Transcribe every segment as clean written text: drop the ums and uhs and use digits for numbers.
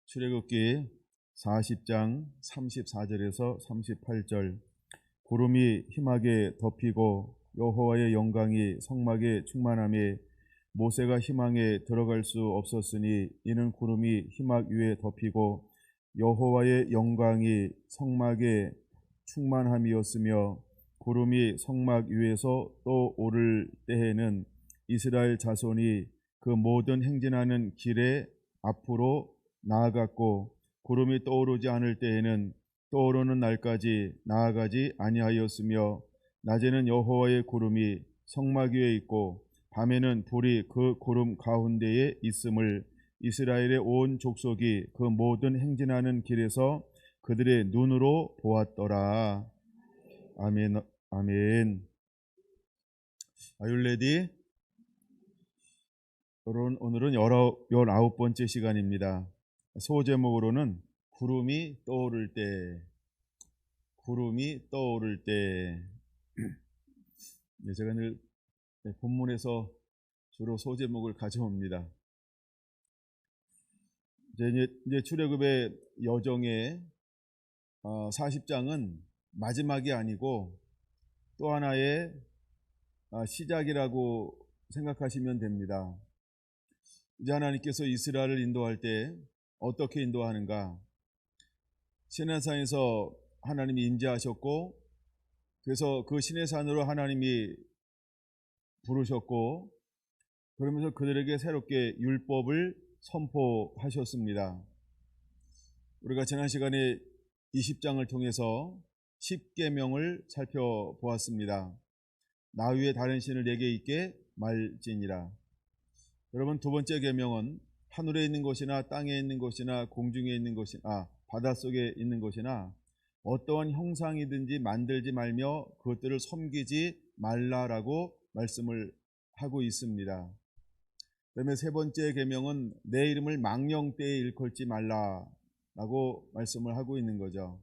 출애굽기 40장 34절에서 38절. 구름이 희망에 덮이고 여호와의 영광이 성막에 충만함에 모세가 희망에 들어갈 수 없었으니 이는 구름이 희망 위에 덮이고 여호와의 영광이 성막에 충만함이었으며, 구름이 성막 위에서 또 오를 때에는 이스라엘 자손이 그 모든 행진하는 길에 앞으로 나아갔고, 구름이 떠오르지 않을 때에는 떠오르는 날까지 나아가지 아니하였으며, 낮에는 여호와의 구름이 성막 위에 있고 밤에는 불이 그 구름 가운데에 있음을 이스라엘의 온 족속이 그 모든 행진하는 길에서 그들의 눈으로 보았더라. 아멘. 아멘. Are you ready? 오늘은 19번째 시간입니다. 소제목으로는 구름이 떠오를 때, 구름이 떠오를 때. 제가 늘 본문에서 주로 소제목을 가져옵니다. 이제 출애굽의 여정의 40장은 마지막이 아니고 또 하나의 시작이라고 생각하시면 됩니다. 이제 하나님께서 이스라엘을 인도할 때 어떻게 인도하는가? 시내산에서 하나님이 임재하셨고, 그래서 그 시내산으로 하나님이 부르셨고, 그러면서 그들에게 새롭게 율법을 선포하셨습니다. 우리가 지난 시간에 20장을 통해서 10계명을 살펴보았습니다. 나 위에 다른 신을 내게 있게 말지니라. 여러분, 두 번째 계명은 하늘에 있는 것이나 땅에 있는 것이나 공중에 있는 것이나 바닷속에 있는 것이나 어떠한 형상이든지 만들지 말며 그것들을 섬기지 말라라고 말씀을 하고 있습니다. 그다음에 세 번째 계명은 내 이름을 망령되이 일컬지 말라라고 말씀을 하고 있는 거죠.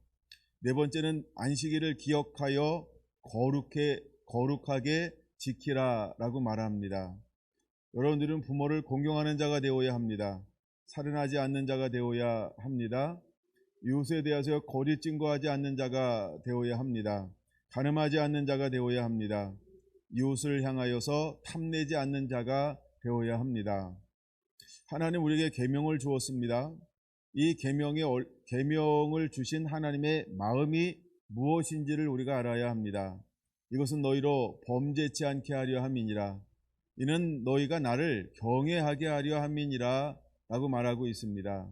네 번째는 안식일을 기억하여 거룩하게 지키라라고 말합니다. 여러분들은 부모를 공경하는 자가 되어야 합니다. 살인하지 않는 자가 되어야 합니다. 이웃에 대해서 거짓 증거하지 않는 자가 되어야 합니다. 간음하지 않는 자가 되어야 합니다. 이웃을 향하여서 탐내지 않는 자가 되어야 합니다. 하나님 우리에게 계명을 주었습니다. 이 계명을 주신 하나님의 마음이 무엇인지를 우리가 알아야 합니다. 이것은 너희로 범죄치 않게 하려 함이니라. 이는 너희가 나를 경외하게 하려 함이니라 라고 말하고 있습니다.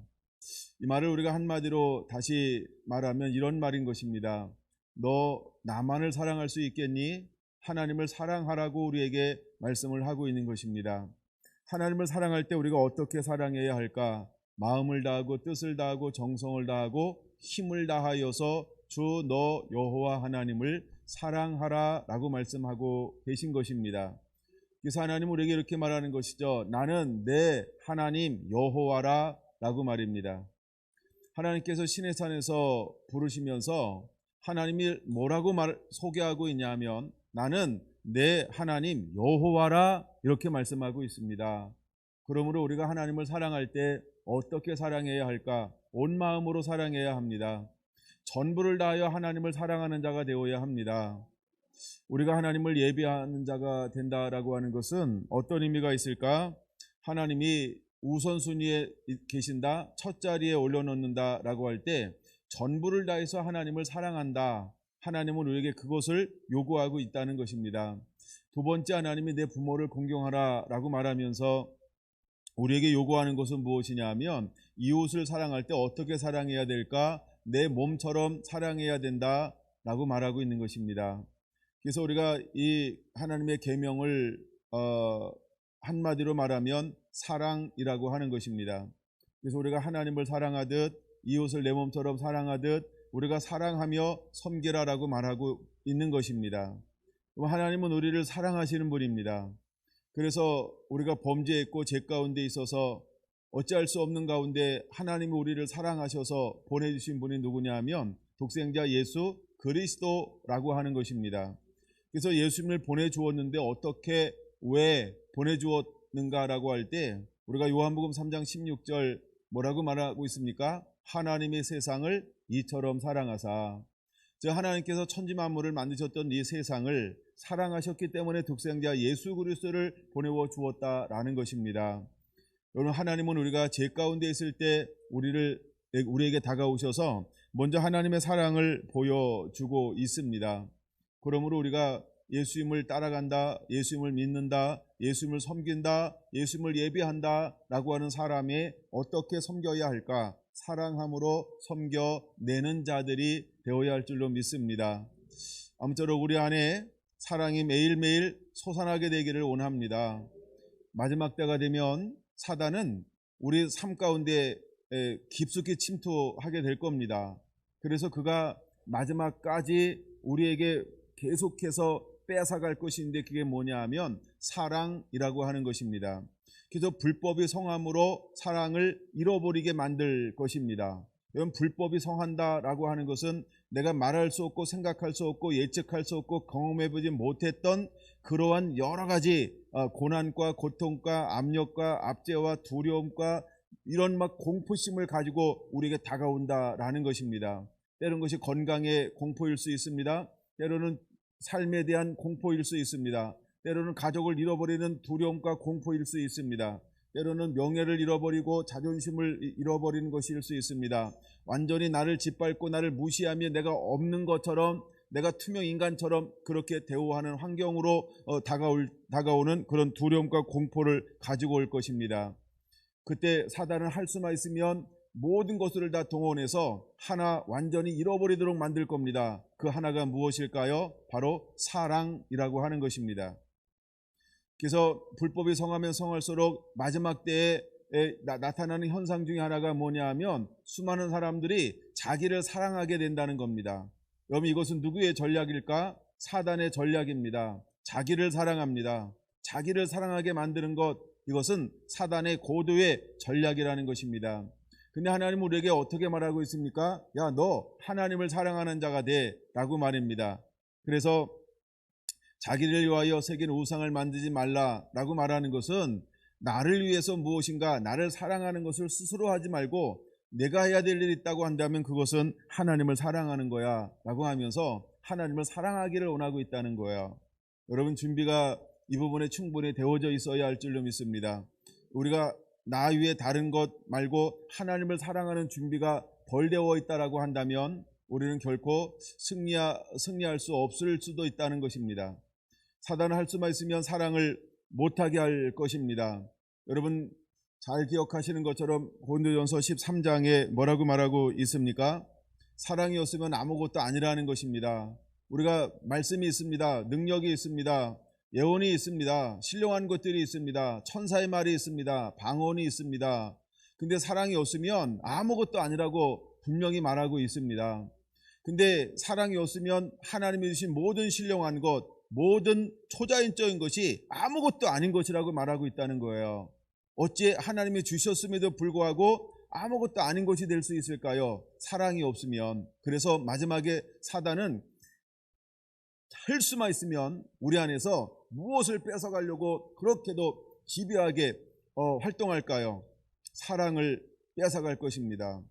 이 말을 우리가 한마디로 다시 말하면 이런 말인 것입니다. 너 나만을 사랑할 수 있겠니? 하나님을 사랑하라고 우리에게 말씀을 하고 있는 것입니다. 하나님을 사랑할 때 우리가 어떻게 사랑해야 할까? 마음을 다하고 뜻을 다하고 정성을 다하고 힘을 다하여서 주 너 여호와 하나님을 사랑하라 라고 말씀하고 계신 것입니다. 그래서 하나님 우리에게 이렇게 말하는 것이죠. 나는 내 하나님 여호와라 라고 말입니다. 하나님께서 시내산에서 부르시면서 하나님이 뭐라고 소개하고 있냐면 나는 내 하나님 여호와라 이렇게 말씀하고 있습니다. 그러므로 우리가 하나님을 사랑할 때 어떻게 사랑해야 할까? 온 마음으로 사랑해야 합니다. 전부를 다하여 하나님을 사랑하는 자가 되어야 합니다. 우리가 하나님을 예배하는 자가 된다라고 하는 것은 어떤 의미가 있을까? 하나님이 우선순위에 계신다, 첫 자리에 올려놓는다라고 할 때 전부를 다해서 하나님을 사랑한다. 하나님은 우리에게 그것을 요구하고 있다는 것입니다. 두 번째, 하나님이 내 부모를 공경하라라고 말하면서 우리에게 요구하는 것은 무엇이냐 하면 이웃을 사랑할 때 어떻게 사랑해야 될까? 내 몸처럼 사랑해야 된다라고 말하고 있는 것입니다. 그래서 우리가 이 하나님의 계명을 한마디로 말하면 사랑이라고 하는 것입니다. 그래서 우리가 하나님을 사랑하듯 이웃을 내 몸처럼 사랑하듯 우리가 사랑하며 섬기라라고 말하고 있는 것입니다. 하나님은 우리를 사랑하시는 분입니다. 그래서 우리가 범죄했고 죄 가운데 있어서 어찌할 수 없는 가운데 하나님이 우리를 사랑하셔서 보내주신 분이 누구냐 하면 독생자 예수 그리스도라고 하는 것입니다. 그래서 예수님을 보내주었는데 어떻게 왜 보내주었는가라고 할 때 우리가 요한복음 3장 16절 뭐라고 말하고 있습니까? 하나님의 세상을 이처럼 사랑하사. 즉 하나님께서 천지 만물을 만드셨던 이 세상을 사랑하셨기 때문에 독생자 예수 그리스도를 보내어 주었다라는 것입니다. 여러분, 하나님은 우리가 죄 가운데 있을 때 우리에게 다가오셔서 먼저 하나님의 사랑을 보여주고 있습니다. 그러므로 우리가 예수님을 따라간다, 예수님을 믿는다, 예수님을 섬긴다, 예수님을 예배한다 라고 하는 사람이 어떻게 섬겨야 할까? 사랑함으로 섬겨내는 자들이 되어야 할 줄로 믿습니다. 아무쪼록 우리 안에 사랑이 매일매일 솟아나게 되기를 원합니다. 마지막 때가 되면 사단은 우리 삶 가운데 깊숙이 침투하게 될 겁니다. 그래서 그가 마지막까지 우리에게 계속해서 뺏어갈 것인데 그게 뭐냐 하면 사랑이라고 하는 것입니다. 그래서 불법이 성함으로 사랑을 잃어버리게 만들 것입니다. 여러분, 불법이 성한다라고 하는 것은 내가 말할 수 없고 생각할 수 없고 예측할 수 없고 경험해보지 못했던 그러한 여러 가지 고난과 고통과 압력과 압제와 두려움과 이런 막 공포심을 가지고 우리에게 다가온다라는 것입니다. 때로는 것이 건강의 공포일 수 있습니다. 때로는 삶에 대한 공포일 수 있습니다. 때로는 가족을 잃어버리는 두려움과 공포일 수 있습니다. 때로는 명예를 잃어버리고 자존심을 잃어버리는 것일 수 있습니다. 완전히 나를 짓밟고 나를 무시하며 내가 없는 것처럼, 내가 투명 인간처럼 그렇게 대우하는 환경으로 다가오는 그런 두려움과 공포를 가지고 올 것입니다. 그때 사단은 할 수만 있으면 모든 것을 다 동원해서 하나 완전히 잃어버리도록 만들 겁니다. 그 하나가 무엇일까요? 바로 사랑이라고 하는 것입니다. 그래서 불법이 성하면 성할수록 마지막 때에 나타나는 현상 중에 하나가 뭐냐 하면 수많은 사람들이 자기를 사랑하게 된다는 겁니다. 여러분, 이것은 누구의 전략일까? 사단의 전략입니다. 자기를 사랑합니다. 자기를 사랑하게 만드는 것, 이것은 사단의 고도의 전략이라는 것입니다. 근데 하나님은 우리에게 어떻게 말하고 있습니까? 야, 너 하나님을 사랑하는 자가 돼 라고 말입니다. 그래서 자기를 위하여 새긴 우상을 만들지 말라라고 말하는 것은 나를 위해서 무엇인가 나를 사랑하는 것을 스스로 하지 말고 내가 해야 될 일이 있다고 한다면 그것은 하나님을 사랑하는 거야 라고 하면서 하나님을 사랑하기를 원하고 있다는 거예요. 여러분, 준비가 이 부분에 충분히 되어져 있어야 할 줄로 믿습니다. 우리가 나 위에 다른 것 말고 하나님을 사랑하는 준비가 덜 되어 있다라고 한다면 우리는 결코 승리할 수 없을 수도 있다는 것입니다. 사단은 할 수만 있으면 사랑을 못하게 할 것입니다. 여러분, 잘 기억하시는 것처럼 고린도전서 13장에 뭐라고 말하고 있습니까? 사랑이 없으면 아무것도 아니라는 것입니다. 우리가 말씀이 있습니다. 능력이 있습니다. 예언이 있습니다. 신령한 것들이 있습니다. 천사의 말이 있습니다. 방언이 있습니다. 근데 사랑이 없으면 아무것도 아니라고 분명히 말하고 있습니다. 근데 사랑이 없으면 하나님이 주신 모든 신령한 것, 모든 초자연적인 것이 아무것도 아닌 것이라고 말하고 있다는 거예요. 어찌 하나님이 주셨음에도 불구하고 아무것도 아닌 것이 될 수 있을까요? 사랑이 없으면. 그래서 마지막에 사단은 할 수만 있으면 우리 안에서 무엇을 뺏어가려고 그렇게도 집요하게 활동할까요? 사랑을 뺏어갈 것입니다.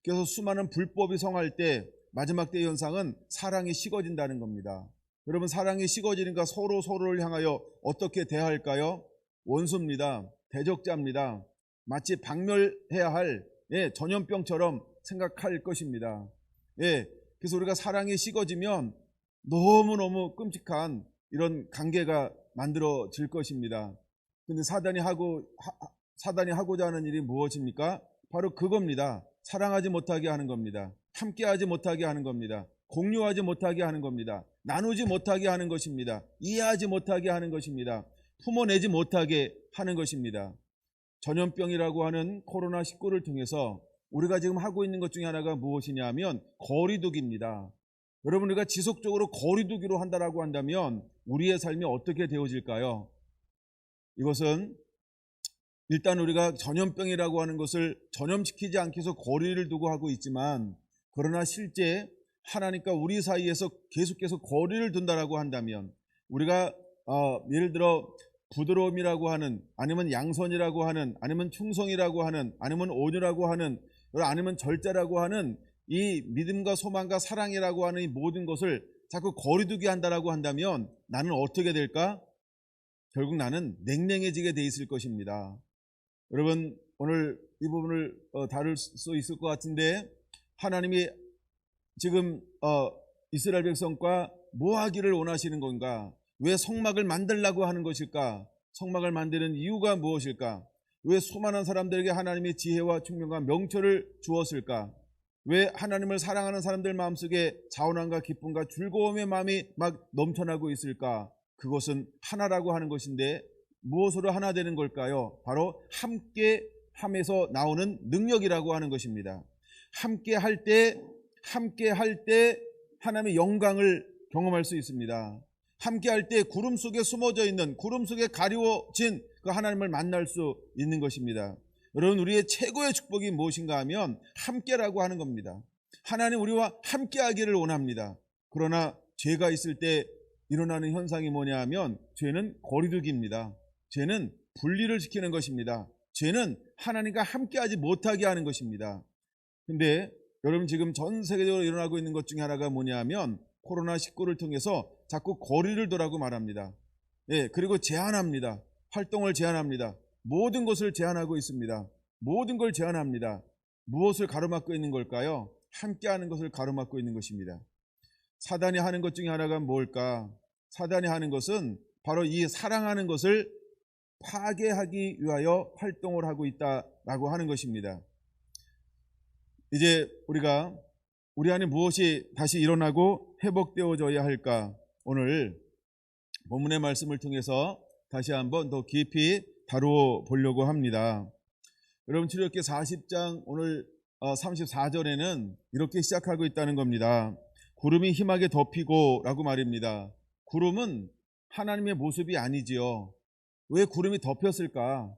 그래서 수많은 불법이 성할 때 마지막 때 현상은 사랑이 식어진다는 겁니다. 여러분, 사랑이 식어지니까 서로를 향하여 어떻게 대할까요? 원수입니다. 대적자입니다. 마치 박멸해야 할 전염병처럼 생각할 것입니다. 그래서 우리가 사랑이 식어지면 너무너무 끔찍한 이런 관계가 만들어질 것입니다. 근데 사단이 하고자 하는 일이 무엇입니까? 바로 그겁니다. 사랑하지 못하게 하는 겁니다. 함께하지 못하게 하는 겁니다. 공유하지 못하게 하는 겁니다. 나누지 못하게 하는 것입니다. 이해하지 못하게 하는 것입니다. 품어내지 못하게 하는 것입니다. 전염병이라고 하는 코로나19를 통해서 우리가 지금 하고 있는 것 중에 하나가 무엇이냐 하면 거리두기입니다. 여러분, 우리가 지속적으로 거리두기로 한다라고 한다면 우리의 삶이 어떻게 되어질까요? 이것은 일단 우리가 전염병이라고 하는 것을 전염시키지 않기 위해서 거리를 두고 하고 있지만, 그러나 실제 하나님과 우리 사이에서 계속해서 거리를 둔다라고 한다면 우리가 예를 들어 부드러움이라고 하는, 아니면 양선이라고 하는, 아니면 충성이라고 하는, 아니면 온유라고 하는, 아니면 절제라고 하는 이 믿음과 소망과 사랑이라고 하는 이 모든 것을 자꾸 거리두기 한다라고 한다면 나는 어떻게 될까? 결국 나는 냉랭해지게 돼 있을 것입니다. 여러분, 오늘 이 부분을 다룰 수 있을 것 같은데, 하나님이 지금 이스라엘 백성과 뭐 하기를 원하시는 건가? 왜 성막을 만들라고 하는 것일까? 성막을 만드는 이유가 무엇일까? 왜 수많은 사람들에게 하나님의 지혜와 총명과 명철을 주었을까? 왜 하나님을 사랑하는 사람들 마음속에 자원함과 기쁨과 즐거움의 마음이 막 넘쳐나고 있을까? 그것은 하나라고 하는 것인데 무엇으로 하나 되는 걸까요? 바로 함께 함에서 나오는 능력이라고 하는 것입니다. 함께 할 때 하나님의 영광을 경험할 수 있습니다. 함께 할 때 구름 속에 숨어져 있는, 구름 속에 가리워진 그 하나님을 만날 수 있는 것입니다. 여러분, 우리의 최고의 축복이 무엇인가 하면 함께라고 하는 겁니다. 하나님 우리와 함께 하기를 원합니다. 그러나 죄가 있을 때 일어나는 현상이 뭐냐 하면 죄는 거리두기입니다. 죄는 분리를 시키는 것입니다. 죄는 하나님과 함께하지 못하게 하는 것입니다. 근데 여러분, 지금 전 세계적으로 일어나고 있는 것 중에 하나가 뭐냐 하면 코로나19를 통해서 자꾸 거리를 두라고 말합니다. 예, 그리고 제한합니다. 활동을 제한합니다. 모든 것을 제한하고 있습니다. 모든 걸 제한합니다. 무엇을 가로막고 있는 걸까요? 함께하는 것을 가로막고 있는 것입니다. 사단이 하는 것 중에 하나가 뭘까? 사단이 하는 것은 바로 이 사랑하는 것을 파괴하기 위하여 활동을 하고 있다라고 하는 것입니다. 이제 우리 안에 무엇이 다시 일어나고 회복되어져야 할까? 오늘 본문의 말씀을 통해서 다시 한번 더 깊이 다루어 보려고 합니다. 여러분, 출애굽기 40장 오늘 34절에는 이렇게 시작하고 있다는 겁니다. 구름이 희망에 덮이고 라고 말입니다. 구름은 하나님의 모습이 아니지요. 왜 구름이 덮였을까?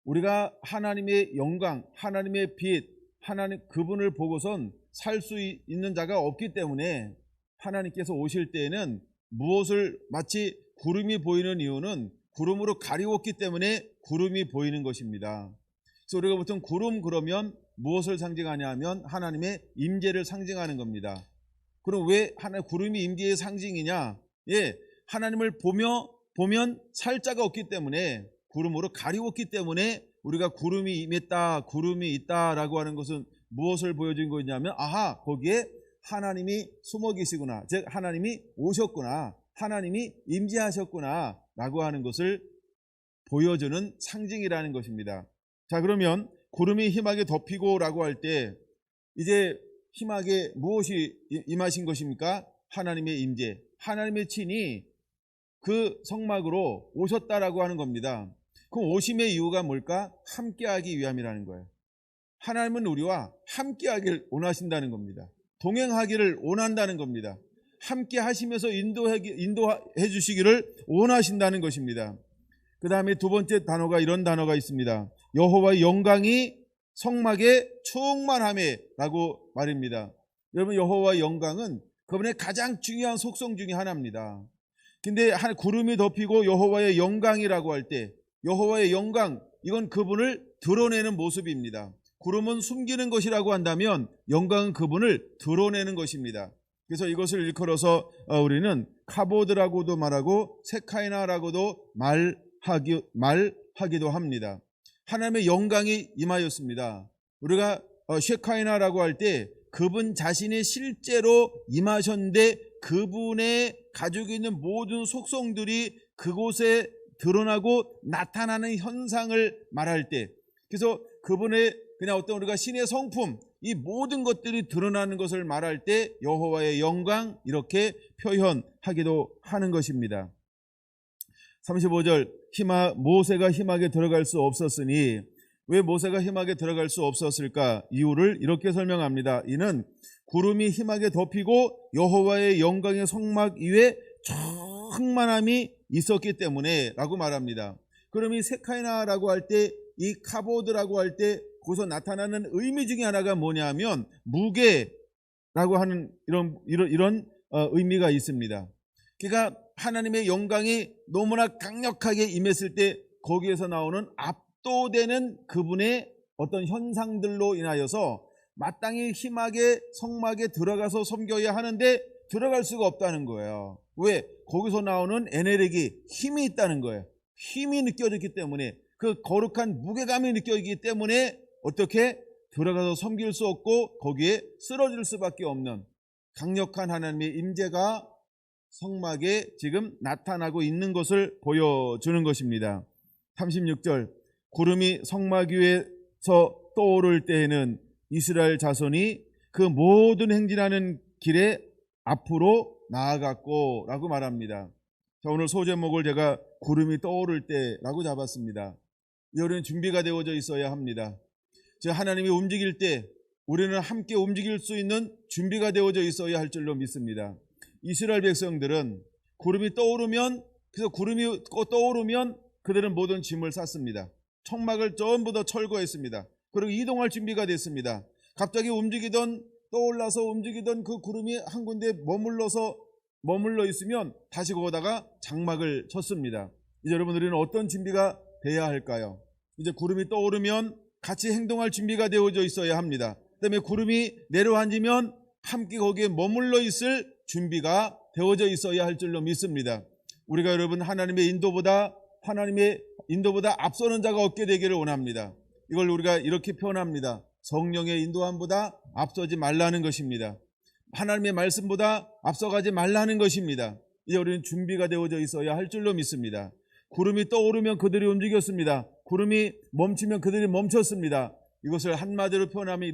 우리가 하나님의 영광, 하나님의 빛, 하나님 그분을 보고선 살 수 있는 자가 없기 때문에 하나님께서 오실 때에는 무엇을, 마치 구름이 보이는 이유는 구름으로 가리웠기 때문에 구름이 보이는 것입니다. 그래서 우리가 보통 구름 그러면 무엇을 상징하냐 하면 하나님의 임재를 상징하는 겁니다. 그럼 왜 구름이 임재의 상징이냐? 예, 하나님을 보면 살 자가 없기 때문에, 구름으로 가리웠기 때문에 우리가 구름이 임했다, 구름이 있다라고 하는 것은 무엇을 보여준 거냐면, 아하, 거기에 하나님이 숨어 계시구나, 즉 하나님이 오셨구나, 하나님이 임재하셨구나 라고 하는 것을 보여주는 상징이라는 것입니다. 자, 그러면 구름이 희망에 덮이고 라고 할 때 이제 희망에 무엇이 임하신 것입니까? 하나님의 임재, 하나님의 친히 그 성막으로 오셨다라고 하는 겁니다. 그럼 오심의 이유가 뭘까? 함께하기 위함이라는 거예요. 하나님은 우리와 함께하기를 원하신다는 겁니다. 동행하기를 원한다는 겁니다. 함께 하시면서 인도해 주시기를 원하신다는 것입니다. 그 다음에 두 번째 단어가 이런 단어가 있습니다. 여호와의 영광이 성막에 충만하매 라고 말입니다. 여러분, 여호와의 영광은 그분의 가장 중요한 속성 중에 하나입니다. 근데 구름이 덮이고 여호와의 영광이라고 할 때, 여호와의 영광, 이건 그분을 드러내는 모습입니다. 구름은 숨기는 것이라고 한다면 영광은 그분을 드러내는 것입니다. 그래서 이것을 일컬어서 우리는 카보드라고도 말하고 세카이나라고도 말하기도 합니다. 하나님의 영광이 임하였습니다. 우리가 쉐카이나라고 할 때 그분 자신이 실제로 임하셨는데 그분의 가지고 있는 모든 속성들이 그곳에 드러나고 나타나는 현상을 말할 때, 그래서 그분의 그냥 어떤 우리가 신의 성품, 이 모든 것들이 드러나는 것을 말할 때 여호와의 영광 이렇게 표현하기도 하는 것입니다. 35절, 모세가 희막에 들어갈 수 없었으니, 왜 모세가 희막에 들어갈 수 없었을까? 이유를 이렇게 설명합니다. 이는 구름이 희막에 덮이고 여호와의 영광의 성막 위에 충만함이 있었기 때문에 라고 말합니다. 그럼 이 세카이나라고 할 때, 이 카보드라고 할 때 거기서 나타나는 의미 중에 하나가 뭐냐면 무게라고 하는 이런 의미가 있습니다. 그러니까 하나님의 영광이 너무나 강력하게 임했을 때 거기에서 나오는 압도되는 그분의 어떤 현상들로 인하여서 마땅히 힘하게 성막에 들어가서 섬겨야 하는데 들어갈 수가 없다는 거예요. 왜? 거기서 나오는 에너지, 힘이 있다는 거예요. 힘이 느껴졌기 때문에, 그 거룩한 무게감이 느껴지기 때문에 어떻게 들어가서 섬길 수 없고 거기에 쓰러질 수밖에 없는 강력한 하나님의 임재가 성막에 지금 나타나고 있는 것을 보여주는 것입니다. 36절, 구름이 성막 위에서 떠오를 때에는 이스라엘 자손이 그 모든 행진하는 길에 앞으로 나아갔고 라고 말합니다. 자, 오늘 소제목을 제가 구름이 떠오를 때라고 잡았습니다. 이거는 준비가 되어져 있어야 합니다. 하나님이 움직일 때 우리는 함께 움직일 수 있는 준비가 되어져 있어야 할 줄로 믿습니다. 이스라엘 백성들은 구름이 떠오르면 그들은 모든 짐을 쌌습니다. 청막을 전부 다 철거했습니다. 그리고 이동할 준비가 됐습니다. 갑자기 떠올라서 움직이던 그 구름이 한 군데 머물러 있으면 다시 거기다가 장막을 쳤습니다. 이제 여러분, 우리는 어떤 준비가 돼야 할까요? 이제 구름이 떠오르면 같이 행동할 준비가 되어져 있어야 합니다. 그다음에 구름이 내려앉으면 함께 거기에 머물러 있을 준비가 되어져 있어야 할 줄로 믿습니다. 우리가 여러분 하나님의 인도보다 앞서는 자가 없게 되기를 원합니다. 이걸 우리가 이렇게 표현합니다. 성령의 인도함보다 앞서지 말라는 것입니다. 하나님의 말씀보다 앞서가지 말라는 것입니다. 이제 우리는 준비가 되어져 있어야 할 줄로 믿습니다. 구름이 떠오르면 그들이 움직였습니다. 구름이 멈추면 그들이 멈췄습니다. 이것을 한마디로 표현하면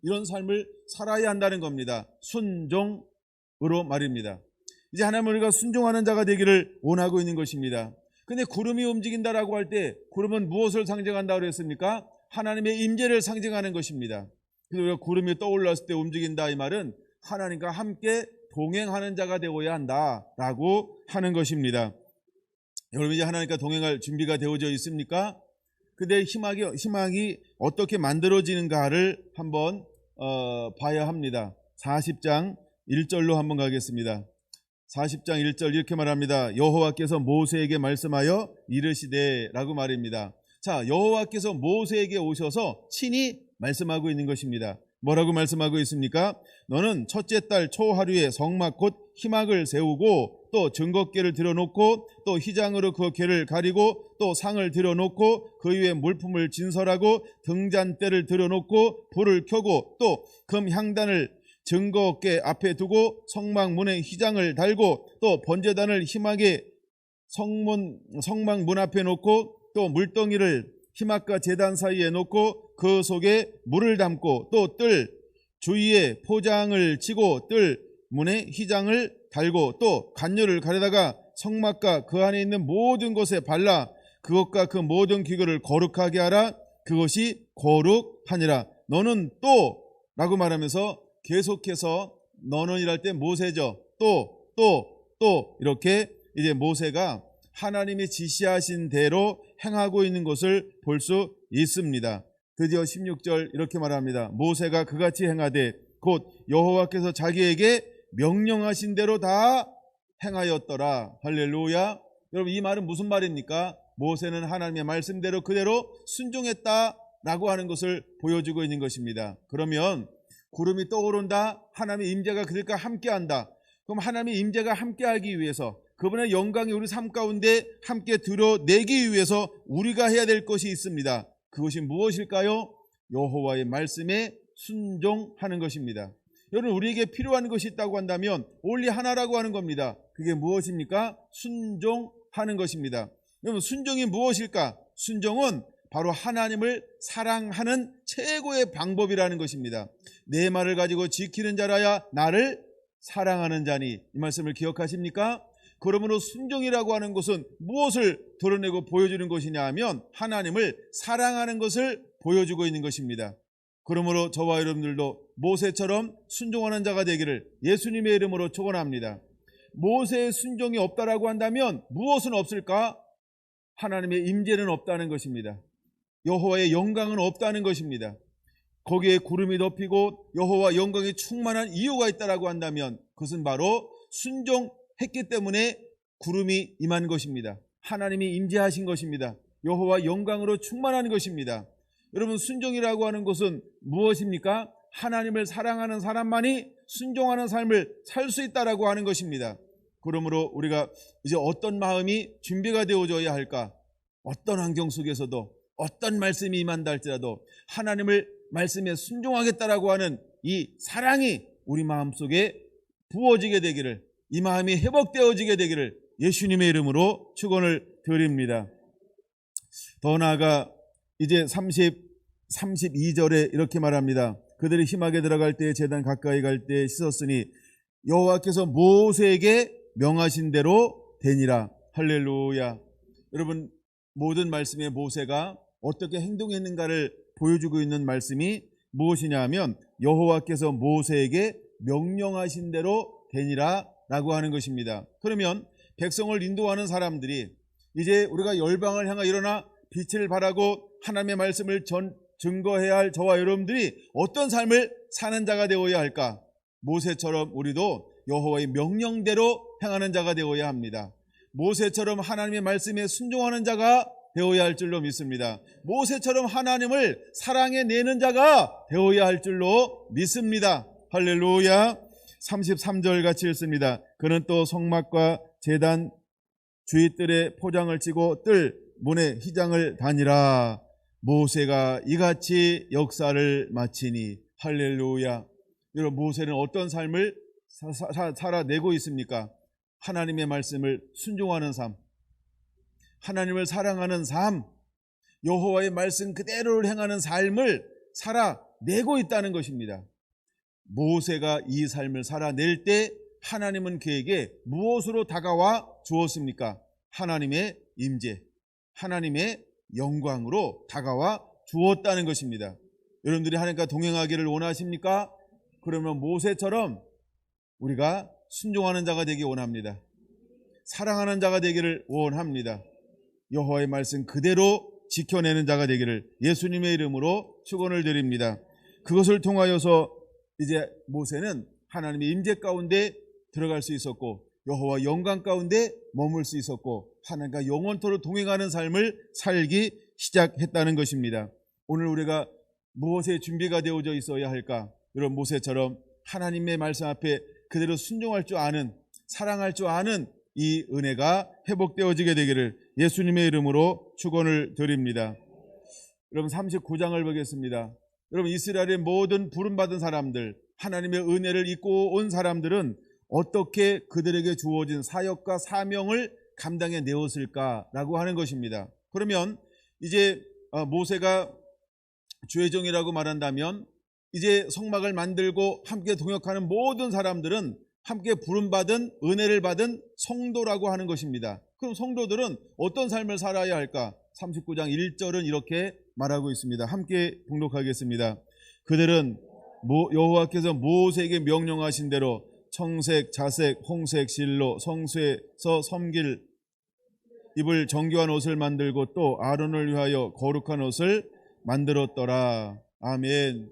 이런 삶을 살아야 한다는 겁니다. 순종으로 말입니다. 이제 하나님, 우리가 순종하는 자가 되기를 원하고 있는 것입니다. 근데 구름이 움직인다라고 할 때 구름은 무엇을 상징한다고 그랬습니까? 하나님의 임재를 상징하는 것입니다. 그래서 우리가 구름이 떠올랐을 때 움직인다, 이 말은 하나님과 함께 동행하는 자가 되어야 한다라고 하는 것입니다. 여러분, 이제 하나님과 동행할 준비가 되어져 있습니까? 근데 희망이 어떻게 만들어지는가를 한번 봐야 합니다. 40장 1절로 한번 가겠습니다. 40장 1절 이렇게 말합니다. 여호와께서 모세에게 말씀하여 이르시되 라고 말입니다. 자, 여호와께서 모세에게 오셔서 친히 말씀하고 있는 것입니다. 뭐라고 말씀하고 있습니까? 너는 첫째 달 초하루에 성막 곧 희막을 세우고 또 증거궤를 들여놓고 또 휘장으로 그 궤를 가리고 또 상을 들여놓고 그 위에 물품을 진설하고 등잔대를 들여놓고 불을 켜고 또 금 향단을 증거궤 앞에 두고 성막 문에 휘장을 달고 또 번제단을 희막의 성막 문 앞에 놓고 또 물덩이를 희막과 제단 사이에 놓고 그 속에 물을 담고 또 뜰 주위에 포장을 치고 뜰 문에 휘장을 달고 또 간열을 가려다가 성막과 그 안에 있는 모든 것에 발라 그것과 그 모든 기구를 거룩하게 하라. 그것이 거룩하니라. 너는 또 라고 말하면서 계속해서 너는 일할 때 모세죠. 또 이렇게 이제 모세가 하나님이 지시하신 대로 행하고 있는 것을 볼 수 있습니다. 드디어 16절 이렇게 말합니다. 모세가 그같이 행하되 곧 여호와께서 자기에게 명령하신 대로 다 행하였더라. 할렐루야. 여러분, 이 말은 무슨 말입니까? 모세는 하나님의 말씀대로 그대로 순종했다라고 하는 것을 보여주고 있는 것입니다. 그러면 구름이 떠오른다, 하나님의 임재가 그들과 함께한다. 그럼 하나님의 임재가 함께하기 위해서, 그분의 영광이 우리 삶 가운데 함께 드러내기 위해서 우리가 해야 될 것이 있습니다. 그것이 무엇일까요? 여호와의 말씀에 순종하는 것입니다. 여러분, 우리에게 필요한 것이 있다고 한다면 only 하나라고 하는 겁니다. 그게 무엇입니까? 순종하는 것입니다. 여러분, 순종이 무엇일까? 순종은 바로 하나님을 사랑하는 최고의 방법이라는 것입니다. 내 말을 가지고 지키는 자라야 나를 사랑하는 자니, 이 말씀을 기억하십니까? 그러므로 순종이라고 하는 것은 무엇을 드러내고 보여주는 것이냐 하면 하나님을 사랑하는 것을 보여주고 있는 것입니다. 그러므로 저와 여러분들도 모세처럼 순종하는 자가 되기를 예수님의 이름으로 축원합니다. 모세의 순종이 없다라고 한다면 무엇은 없을까? 하나님의 임재는 없다는 것입니다. 여호와의 영광은 없다는 것입니다. 거기에 구름이 덮이고 여호와 영광이 충만한 이유가 있다라고 한다면 그것은 바로 순종했기 때문에 구름이 임한 것입니다. 하나님이 임재하신 것입니다. 여호와 영광으로 충만한 것입니다. 여러분, 순종이라고 하는 것은 무엇입니까? 하나님을 사랑하는 사람만이 순종하는 삶을 살 수 있다라고 하는 것입니다. 그러므로 우리가 이제 어떤 마음이 준비가 되어져야 할까? 어떤 환경 속에서도 어떤 말씀이 임한다 할지라도 하나님을 말씀에 순종하겠다라고 하는 이 사랑이 우리 마음속에 부어지게 되기를, 이 마음이 회복되어지게 되기를 예수님의 이름으로 축원을 드립니다. 더 나아가 이제 32절에 이렇게 말합니다. 그들이 힘하게 들어갈 때에 제단 가까이 갈 때에 씻었으니 여호와께서 모세에게 명하신 대로 되니라. 할렐루야. 여러분, 모든 말씀에 모세가 어떻게 행동했는가를 보여주고 있는 말씀이 무엇이냐 하면 여호와께서 모세에게 명령하신 대로 되니라 라고 하는 것입니다. 그러면 백성을 인도하는 사람들이 이제 우리가 열방을 향하 일어나 빛을 발하고 하나님의 말씀을 증거해야 할 저와 여러분들이 어떤 삶을 사는 자가 되어야 할까? 모세처럼 우리도 여호와의 명령대로 행하는 자가 되어야 합니다. 모세처럼 하나님의 말씀에 순종하는 자가 되어야 할 줄로 믿습니다. 모세처럼 하나님을 사랑해내는 자가 되어야 할 줄로 믿습니다. 할렐루야. 33절 같이 읽습니다. 그는 또 성막과 제단 주위뜰에 포장을 치고 뜰 문에 휘장을 다니라. 모세가 이같이 역사를 마치니. 할렐루야. 여러분, 모세는 어떤 삶을 살아내고 있습니까? 하나님의 말씀을 순종하는 삶, 하나님을 사랑하는 삶, 여호와의 말씀 그대로를 행하는 삶을 살아내고 있다는 것입니다. 모세가 이 삶을 살아낼 때 하나님은 그에게 무엇으로 다가와 주었습니까? 하나님의 임재, 하나님의 영광으로 다가와 주었다는 것입니다. 여러분들이 하나님과 동행하기를 원하십니까? 그러면 모세처럼 우리가 순종하는 자가 되기 원합니다. 사랑하는 자가 되기를 원합니다. 여호와의 말씀 그대로 지켜내는 자가 되기를 예수님의 이름으로 축원을 드립니다. 그것을 통하여서 이제 모세는 하나님의 임재 가운데 들어갈 수 있었고 여호와 영광 가운데 머물 수 있었고 하나님과 영원토록 동행하는 삶을 살기 시작했다는 것입니다. 오늘 우리가 무엇에 준비가 되어져 있어야 할까? 여러분, 모세처럼 하나님의 말씀 앞에 그대로 순종할 줄 아는, 사랑할 줄 아는 이 은혜가 회복되어지게 되기를 예수님의 이름으로 축원을 드립니다. 여러분, 39장을 보겠습니다. 여러분, 이스라엘의 모든 부름받은 사람들, 하나님의 은혜를 입고 온 사람들은 어떻게 그들에게 주어진 사역과 사명을 감당해 내었을까라고 하는 것입니다. 그러면 이제 모세가 주의종이라고 말한다면 이제 성막을 만들고 함께 동역하는 모든 사람들은 함께 부름받은 은혜를 받은 성도라고 하는 것입니다. 그럼 성도들은 어떤 삶을 살아야 할까? 39장 1절은 이렇게 말하고 있습니다. 함께 봉독하겠습니다. 그들은 여호와께서 모세에게 명령하신 대로 청색, 자색, 홍색 실로 성소에서 섬길 입을 정교한 옷을 만들고 또 아론을 위하여 거룩한 옷을 만들었더라. 아멘.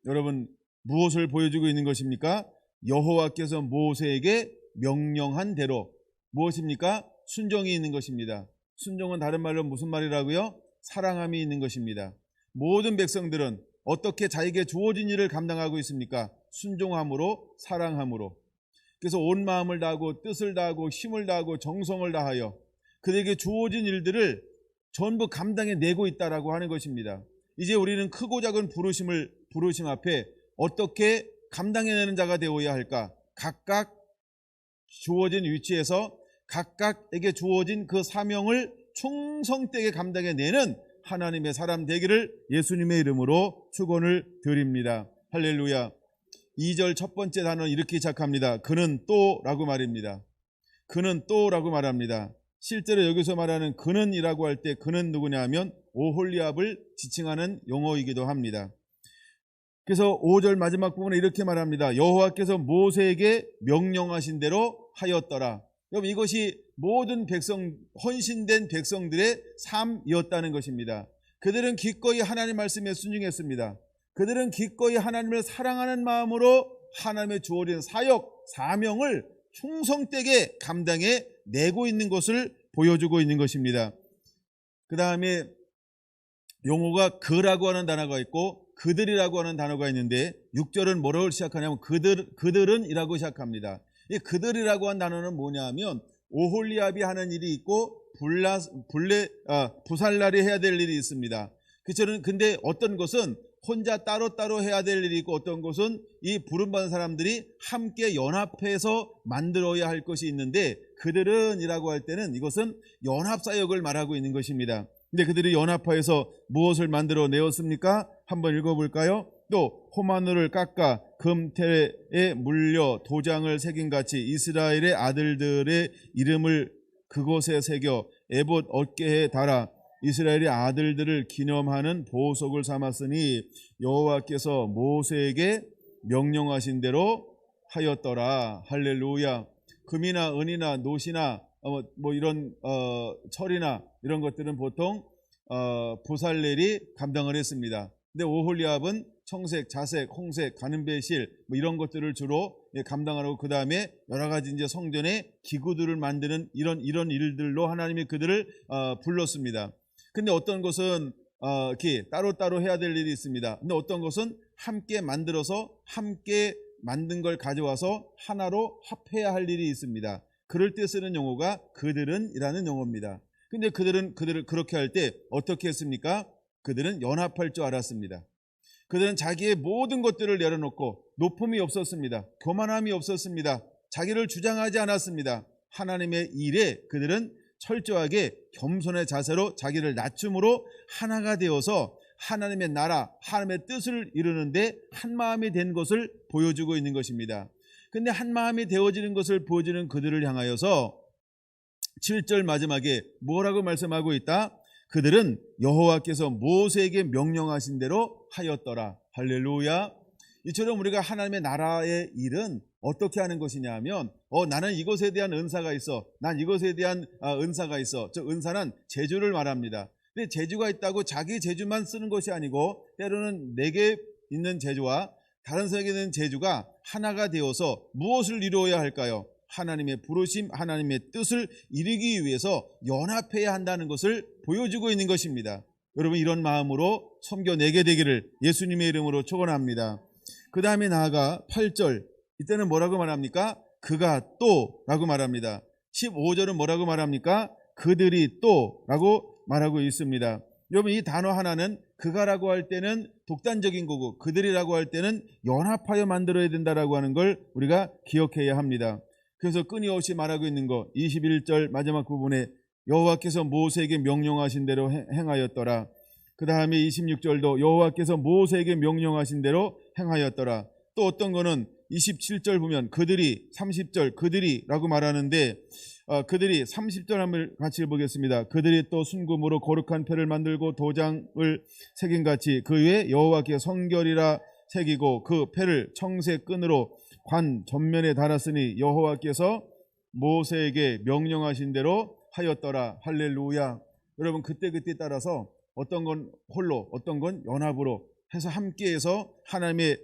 여러분, 무엇을 보여주고 있는 것입니까? 여호와께서 모세에게 명령한 대로. 무엇입니까? 순종이 있는 것입니다. 순종은 다른 말로 무슨 말이라고요? 사랑함이 있는 것입니다. 모든 백성들은 어떻게 자기에게 주어진 일을 감당하고 있습니까? 순종함으로, 사랑함으로. 그래서 온 마음을 다하고 뜻을 다하고 힘을 다하고 정성을 다하여 그들에게 주어진 일들을 전부 감당해 내고 있다라고 하는 것입니다. 이제 우리는 크고 작은 부르심 앞에 어떻게 감당해내는 자가 되어야 할까? 각각 주어진 위치에서 각각에게 주어진 그 사명을 충성되게 감당해내는 하나님의 사람 되기를 예수님의 이름으로 축원을 드립니다. 할렐루야. 2절 첫 번째 단어는 이렇게 시작합니다. 그는 또라고 말입니다. 그는 또라고 말합니다. 실제로 여기서 말하는 그는이라고 할 때 그는 누구냐 하면 오홀리압을 지칭하는 용어이기도 합니다. 그래서 5절 마지막 부분에 이렇게 말합니다. 여호와께서 모세에게 명령하신 대로 하였더라. 여러분, 이것이 모든 헌신된 백성들의 삶이었다는 것입니다. 그들은 기꺼이 하나님 말씀에 순종했습니다. 그들은 기꺼이 하나님을 사랑하는 마음으로 하나님의 주어진 사역, 사명을 충성되게 감당해 내고 있는 것을 보여주고 있는 것입니다. 그 다음에 용어가 그라고 하는 단어가 있고 그들이라고 하는 단어가 있는데 6절은 뭐라고 시작하냐면 그들은 이라고 시작합니다. 이 그들이라고 한 단어는 뭐냐면 오홀리압이 하는 일이 있고 부살날이 해야 될 일이 있습니다. 근데 어떤 것은 혼자 따로따로 해야 될 일이 있고 어떤 것은 이 부름받은 사람들이 함께 연합해서 만들어야 할 것이 있는데 그들은 이라고 할 때는 이것은 연합사역을 말하고 있는 것입니다. 근데 그들이 연합하여서 무엇을 만들어 내었습니까? 한번 읽어볼까요? 또 호마노를 깎아 금태에 물려 도장을 새긴같이 이스라엘의 아들들의 이름을 그곳에 새겨 에봇 어깨에 달아 이스라엘의 아들들을 기념하는 보석을 삼았으니 여호와께서 모세에게 명령하신 대로 하였더라. 할렐루야. 금이나 은이나 노시나 이런 철이나 이런 것들은 보통 부살렐이 감당을 했습니다. 근데 오홀리압은 청색, 자색, 홍색, 가는배실 이런 것들을 주로 감당하고 그 다음에 여러 가지 이제 성전의 기구들을 만드는 이런 일들로 하나님이 그들을 불렀습니다. 근데 어떤 것은 이렇게 따로따로 해야 될 일이 있습니다. 근데 어떤 것은 함께 만들어서 함께 만든 걸 가져와서 하나로 합해야 할 일이 있습니다. 그럴 때 쓰는 용어가 그들은 이라는 용어입니다. 근데 그들을 그렇게 할 때 어떻게 했습니까? 그들은 연합할 줄 알았습니다. 그들은 자기의 모든 것들을 내려놓고 높음이 없었습니다. 교만함이 없었습니다. 자기를 주장하지 않았습니다. 하나님의 일에 그들은 철저하게 겸손의 자세로 자기를 낮춤으로 하나가 되어서 하나님의 나라, 하나님의 뜻을 이루는데 한마음이 된 것을 보여주고 있는 것입니다. 근데 한마음이 되어지는 것을 보여주는 그들을 향하여서 7절 마지막에 뭐라고 말씀하고 있다? 그들은 여호와께서 모세에게 명령하신 대로 하였더라. 할렐루야. 이처럼 우리가 하나님의 나라의 일은 어떻게 하는 것이냐 하면 나는 이것에 대한 은사가 있어. 난 이것에 대한 은사가 있어. 저 은사는 재주를 말합니다. 근데 재주가 있다고 자기 재주만 쓰는 것이 아니고 때로는 내게 있는 재주와 다른 사람에게 있는 재주가 하나가 되어서 무엇을 이루어야 할까요? 하나님의 부르심, 하나님의 뜻을 이루기 위해서 연합해야 한다는 것을 보여주고 있는 것입니다. 여러분 이런 마음으로 섬겨내게 되기를 예수님의 이름으로 축원합니다. 그 다음에 나아가 8절 이때는 뭐라고 말합니까? 그가 또 라고 말합니다. 15절은 뭐라고 말합니까? 그들이 또 라고 말하고 있습니다. 여러분 이 단어 하나는 그가라고 할 때는 독단적인 거고 그들이라고 할 때는 연합하여 만들어야 된다라고 하는 걸 우리가 기억해야 합니다. 그래서 끊임없이 말하고 있는 거 21절 마지막 부분에 여호와께서 모세에게 명령하신 대로 행하였더라. 그 다음에 26절도 여호와께서 모세에게 명령하신 대로 행하였더라. 또 어떤 거는 27절 보면 그들이 30절 그들이라고 말하는데 그들이 30절 한번 같이 보겠습니다. 그들이 또 순금으로 거룩한 패를 만들고 도장을 새긴같이 그 위에 여호와께 성결이라 새기고 그 패를 청색 끈으로 관 전면에 달았으니 여호와께서 모세에게 명령하신 대로 하였더라. 할렐루야. 여러분 그때 따라서 어떤 건 홀로 어떤 건 연합으로 해서 함께해서 하나님의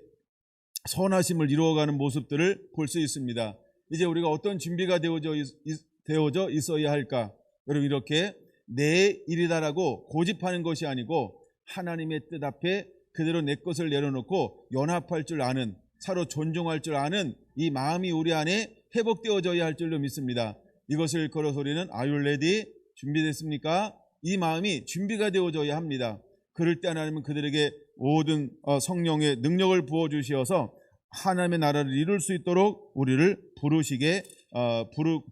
선하심을 이루어가는 모습들을 볼 수 있습니다. 이제 우리가 어떤 준비가 되어져 있어야 할까? 여러분 이렇게 내 일이다라고 고집하는 것이 아니고 하나님의 뜻 앞에 그대로 내 것을 내려놓고 연합할 줄 아는 서로 존중할 줄 아는 이 마음이 우리 안에 회복되어져야 할 줄로 믿습니다. 이것을 걸어서 우리는 Are you ready? 준비됐습니까? 이 마음이 준비가 되어져야 합니다. 그럴 때 하나님은 그들에게 모든 성령의 능력을 부어주시어서 하나님의 나라를 이룰 수 있도록 우리를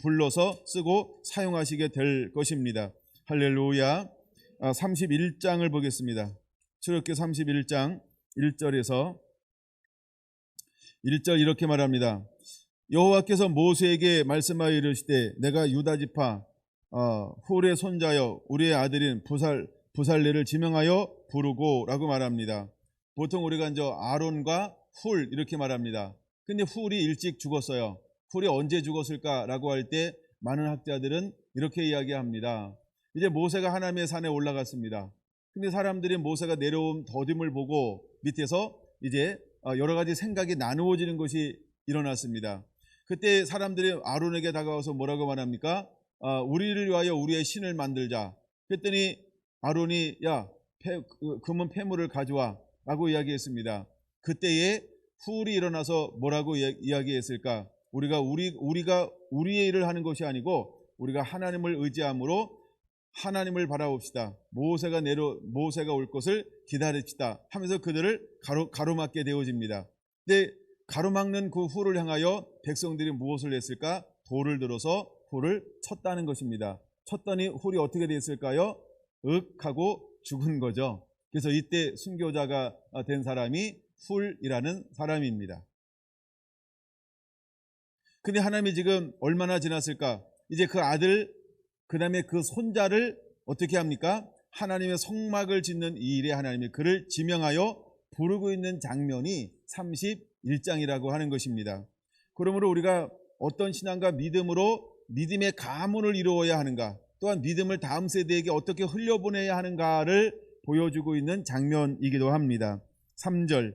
불러서 쓰고 사용하시게 될 것입니다. 할렐루야. 31장을 보겠습니다. 출애굽기 31장 1절에서 1절 이렇게 말합니다. 여호와께서 모세에게 말씀하여 이르시되 내가 유다 지파 훌의 손자여 우리의 아들인 부살레를 지명하여 부르고 라고 말합니다. 보통 우리가 이제 아론과 훌 이렇게 말합니다. 근데 훌이 일찍 죽었어요. 훌이 언제 죽었을까 라고 할 때 많은 학자들은 이렇게 이야기합니다. 이제 모세가 하나님의 산에 올라갔습니다. 근데 사람들이 모세가 내려온 더딤을 보고 밑에서 이제 여러 가지 생각이 나누어지는 것이 일어났습니다. 그때 사람들이 아론에게 다가와서 뭐라고 말합니까? 우리를 위하여 우리의 신을 만들자. 그랬더니 아론이 야 금은 폐물을 가져와 라고 이야기했습니다. 그때에 훌이 일어나서 뭐라고 이야기했을까? 우리가 우리의 일을 하는 것이 아니고 우리가 하나님을 의지함으로 하나님을 바라봅시다. 모세가 올 것을 기다립시다 하면서 그들을 가로막게 되어집니다. 근데 가로막는 그 훌을 향하여 백성들이 무엇을 했을까? 돌을 들어서 훌을 쳤다는 것입니다. 쳤더니 훌이 어떻게 됐을까요? 하고 죽은 거죠. 그래서 이때 순교자가 된 사람이 훌이라는 사람입니다. 근데 하나님이 지금 얼마나 지났을까? 이제 그 아들, 그 다음에 그 손자를 어떻게 합니까? 하나님의 성막을 짓는 이 일에 하나님이 그를 지명하여 부르고 있는 장면이 31장이라고 하는 것입니다. 그러므로 우리가 어떤 신앙과 믿음으로 믿음의 가문을 이루어야 하는가, 또한 믿음을 다음 세대에게 어떻게 흘려보내야 하는가를 보여주고 있는 장면이기도 합니다. 3절,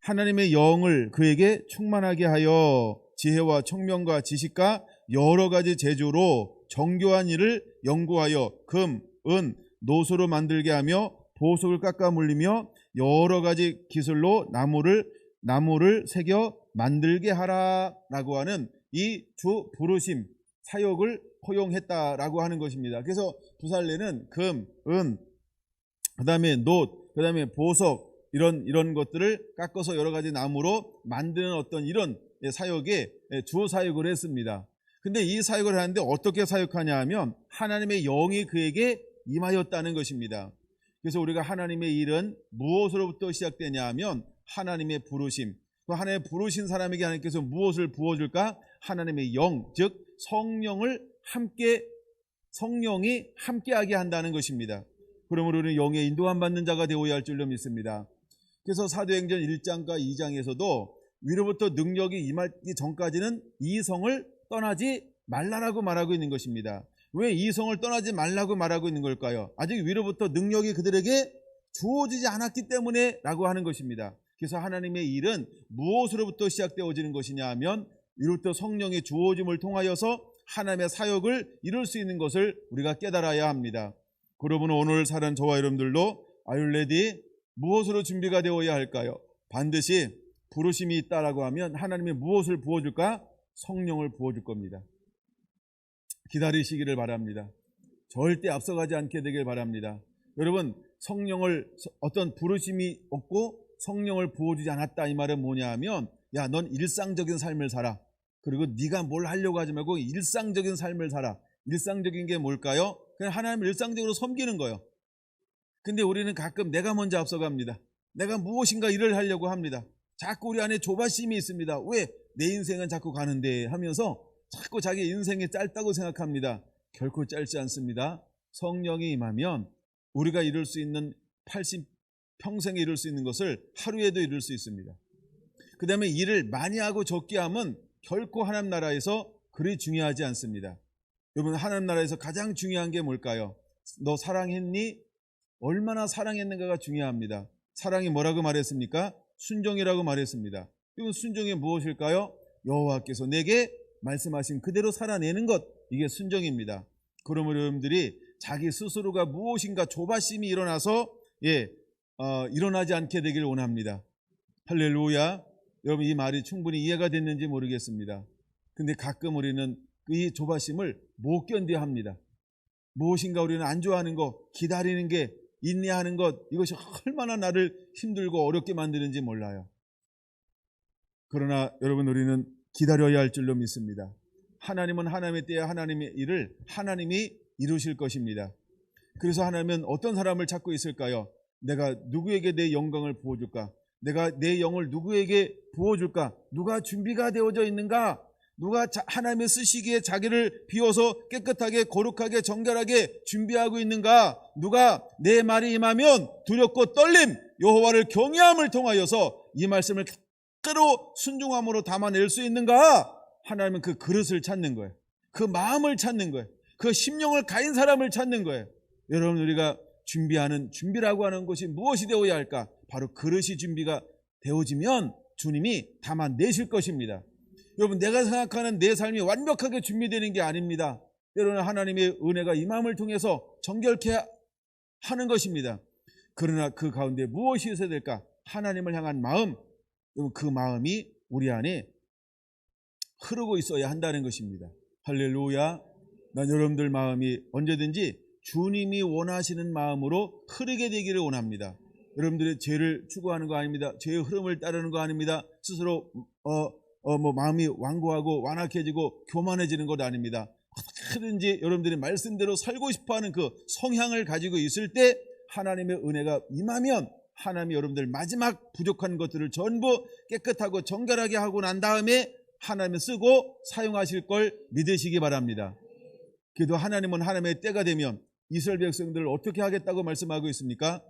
하나님의 영을 그에게 충만하게 하여 지혜와 총명과 지식과 여러 가지 재주로 정교한 일을 연구하여 금, 은, 노소로 만들게 하며 보석을 깎아 물리며 여러 가지 기술로 나무를 새겨 만들게 하라라고 하는 이 주 부르심 사역을 허용했다라고 하는 것입니다. 그래서 부살레는 금, 은, 그다음에 놋, 그다음에 보석 이런 것들을 깎아서 여러 가지 나무로 만드는 어떤 이런 사역에 주 사역을 했습니다. 근데 이 사역을 하는데 어떻게 사역하냐 하면 하나님의 영이 그에게 임하였다는 것입니다. 그래서 우리가 하나님의 일은 무엇으로부터 시작되냐 하면 하나님의 부르심. 하나님의 부르신 사람에게 하나님께서 무엇을 부어줄까? 하나님의 영, 즉 성령이 함께하게 한다는 것입니다. 그러므로 우리는 영의 인도함 받는 자가 되어야 할 줄로 믿습니다. 그래서 사도행전 1장과 2장에서도 위로부터 능력이 임하기 전까지는 이 성을 떠나지 말라라고 말하고 있는 것입니다. 왜 이 성을 떠나지 말라고 말하고 있는 걸까요? 아직 위로부터 능력이 그들에게 주어지지 않았기 때문에 라고 하는 것입니다. 그래서 하나님의 일은 무엇으로부터 시작되어지는 것이냐 하면 위로부터 성령의 주어짐을 통하여서 하나님의 사역을 이룰 수 있는 것을 우리가 깨달아야 합니다. 그러므로 오늘 사는 저와 여러분들도 아율레디 무엇으로 준비가 되어야 할까요? 반드시 부르심이 있다라고 하면 하나님이 무엇을 부어줄까? 성령을 부어줄 겁니다. 기다리시기를 바랍니다. 절대 앞서가지 않게 되길 바랍니다. 여러분, 성령을 어떤 부르심이 없고 성령을 부어주지 않았다 이 말은 뭐냐 하면 야, 넌 일상적인 삶을 살아. 그리고 네가 뭘 하려고 하지 말고 일상적인 삶을 살아. 일상적인 게 뭘까요? 그냥 하나님을 일상적으로 섬기는 거예요. 근데 우리는 가끔 내가 먼저 앞서갑니다. 내가 무엇인가 일을 하려고 합니다. 자꾸 우리 안에 조바심이 있습니다. 왜? 내 인생은 자꾸 가는데 하면서 자꾸 자기 인생이 짧다고 생각합니다. 결코 짧지 않습니다. 성령이 임하면 우리가 이룰 수 있는 평생에 이룰 수 있는 것을 하루에도 이룰 수 있습니다. 그 다음에 일을 많이 하고 적게 하면 결코 하나님 나라에서 그리 중요하지 않습니다. 여러분, 하나님 나라에서 가장 중요한 게 뭘까요? 너 사랑했니? 얼마나 사랑했는가가 중요합니다. 사랑이 뭐라고 말했습니까? 순종이라고 말했습니다. 이건 순종이 무엇일까요? 여호와께서 내게 말씀하신 그대로 살아내는 것, 이게 순종입니다. 그러므로 여러분들이 자기 스스로가 무엇인가 조바심이 일어나서 일어나지 않게 되길 원합니다. 할렐루야. 여러분, 이 말이 충분히 이해가 됐는지 모르겠습니다. 근데 가끔 우리는 이 조바심을 못 견뎌야 합니다. 무엇인가 우리는 안 좋아하는 것, 기다리는 게, 인내하는 것, 이것이 얼마나 나를 힘들고 어렵게 만드는지 몰라요. 그러나 여러분, 우리는 기다려야 할 줄로 믿습니다. 하나님은 하나님의 때에 하나님의 일을 하나님이 이루실 것입니다. 그래서 하나님은 어떤 사람을 찾고 있을까요? 내가 누구에게 내 영광을 부어줄까? 내가 내 영을 누구에게 부어줄까? 누가 준비가 되어져 있는가? 누가 하나님의 쓰시기에 자기를 비워서 깨끗하게 거룩하게 정결하게 준비하고 있는가? 누가 내 말이 임하면 두렵고 떨림, 여호와를 경외함을 통하여서 이 말씀을 그대로 순종함으로 담아낼 수 있는가? 하나님은 그 그릇을 찾는 거예요. 그 마음을 찾는 거예요. 그 심령을 가진 사람을 찾는 거예요. 여러분, 우리가 준비라고 하는 것이 무엇이 되어야 할까? 바로 그릇이 준비가 되어지면 주님이 담아내실 것입니다. 여러분, 내가 생각하는 내 삶이 완벽하게 준비되는 게 아닙니다. 때로는 하나님의 은혜가 임함을 통해서 정결케 하는 것입니다. 그러나 그 가운데 무엇이 있어야 될까? 하나님을 향한 마음, 그 마음이 우리 안에 흐르고 있어야 한다는 것입니다. 할렐루야. 난 여러분들 마음이 언제든지 주님이 원하시는 마음으로 흐르게 되기를 원합니다. 여러분들의 죄를 추구하는 거 아닙니다. 죄의 흐름을 따르는 거 아닙니다. 스스로 마음이 완고하고 완악해지고 교만해지는 것 아닙니다. 어떻게든지 여러분들이 말씀대로 살고 싶어하는 그 성향을 가지고 있을 때 하나님의 은혜가 임하면 하나님이 여러분들 마지막 부족한 것들을 전부 깨끗하고 정결하게 하고 난 다음에 하나님을 쓰고 사용하실 걸 믿으시기 바랍니다. 그래도 하나님은 하나님의 때가 되면 이스라엘 백성들을 어떻게 하겠다고 말씀하고 있습니까?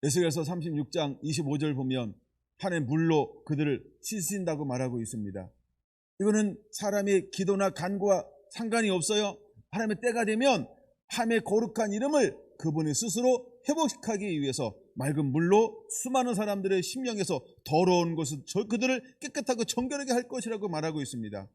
에스겔서 36장 25절 보면 하나님 물로 그들을 씻으신다고 말하고 있습니다. 이거는 사람의 기도나 간구와 상관이 없어요. 하나님의 때가 되면 하나님의 거룩한 이름을 그분이 스스로 회복하기 위해서 맑은 물로 수많은 사람들의 심령에서 더러운 것을 그들을 깨끗하고 정결하게 할 것이라고 말하고 있습니다.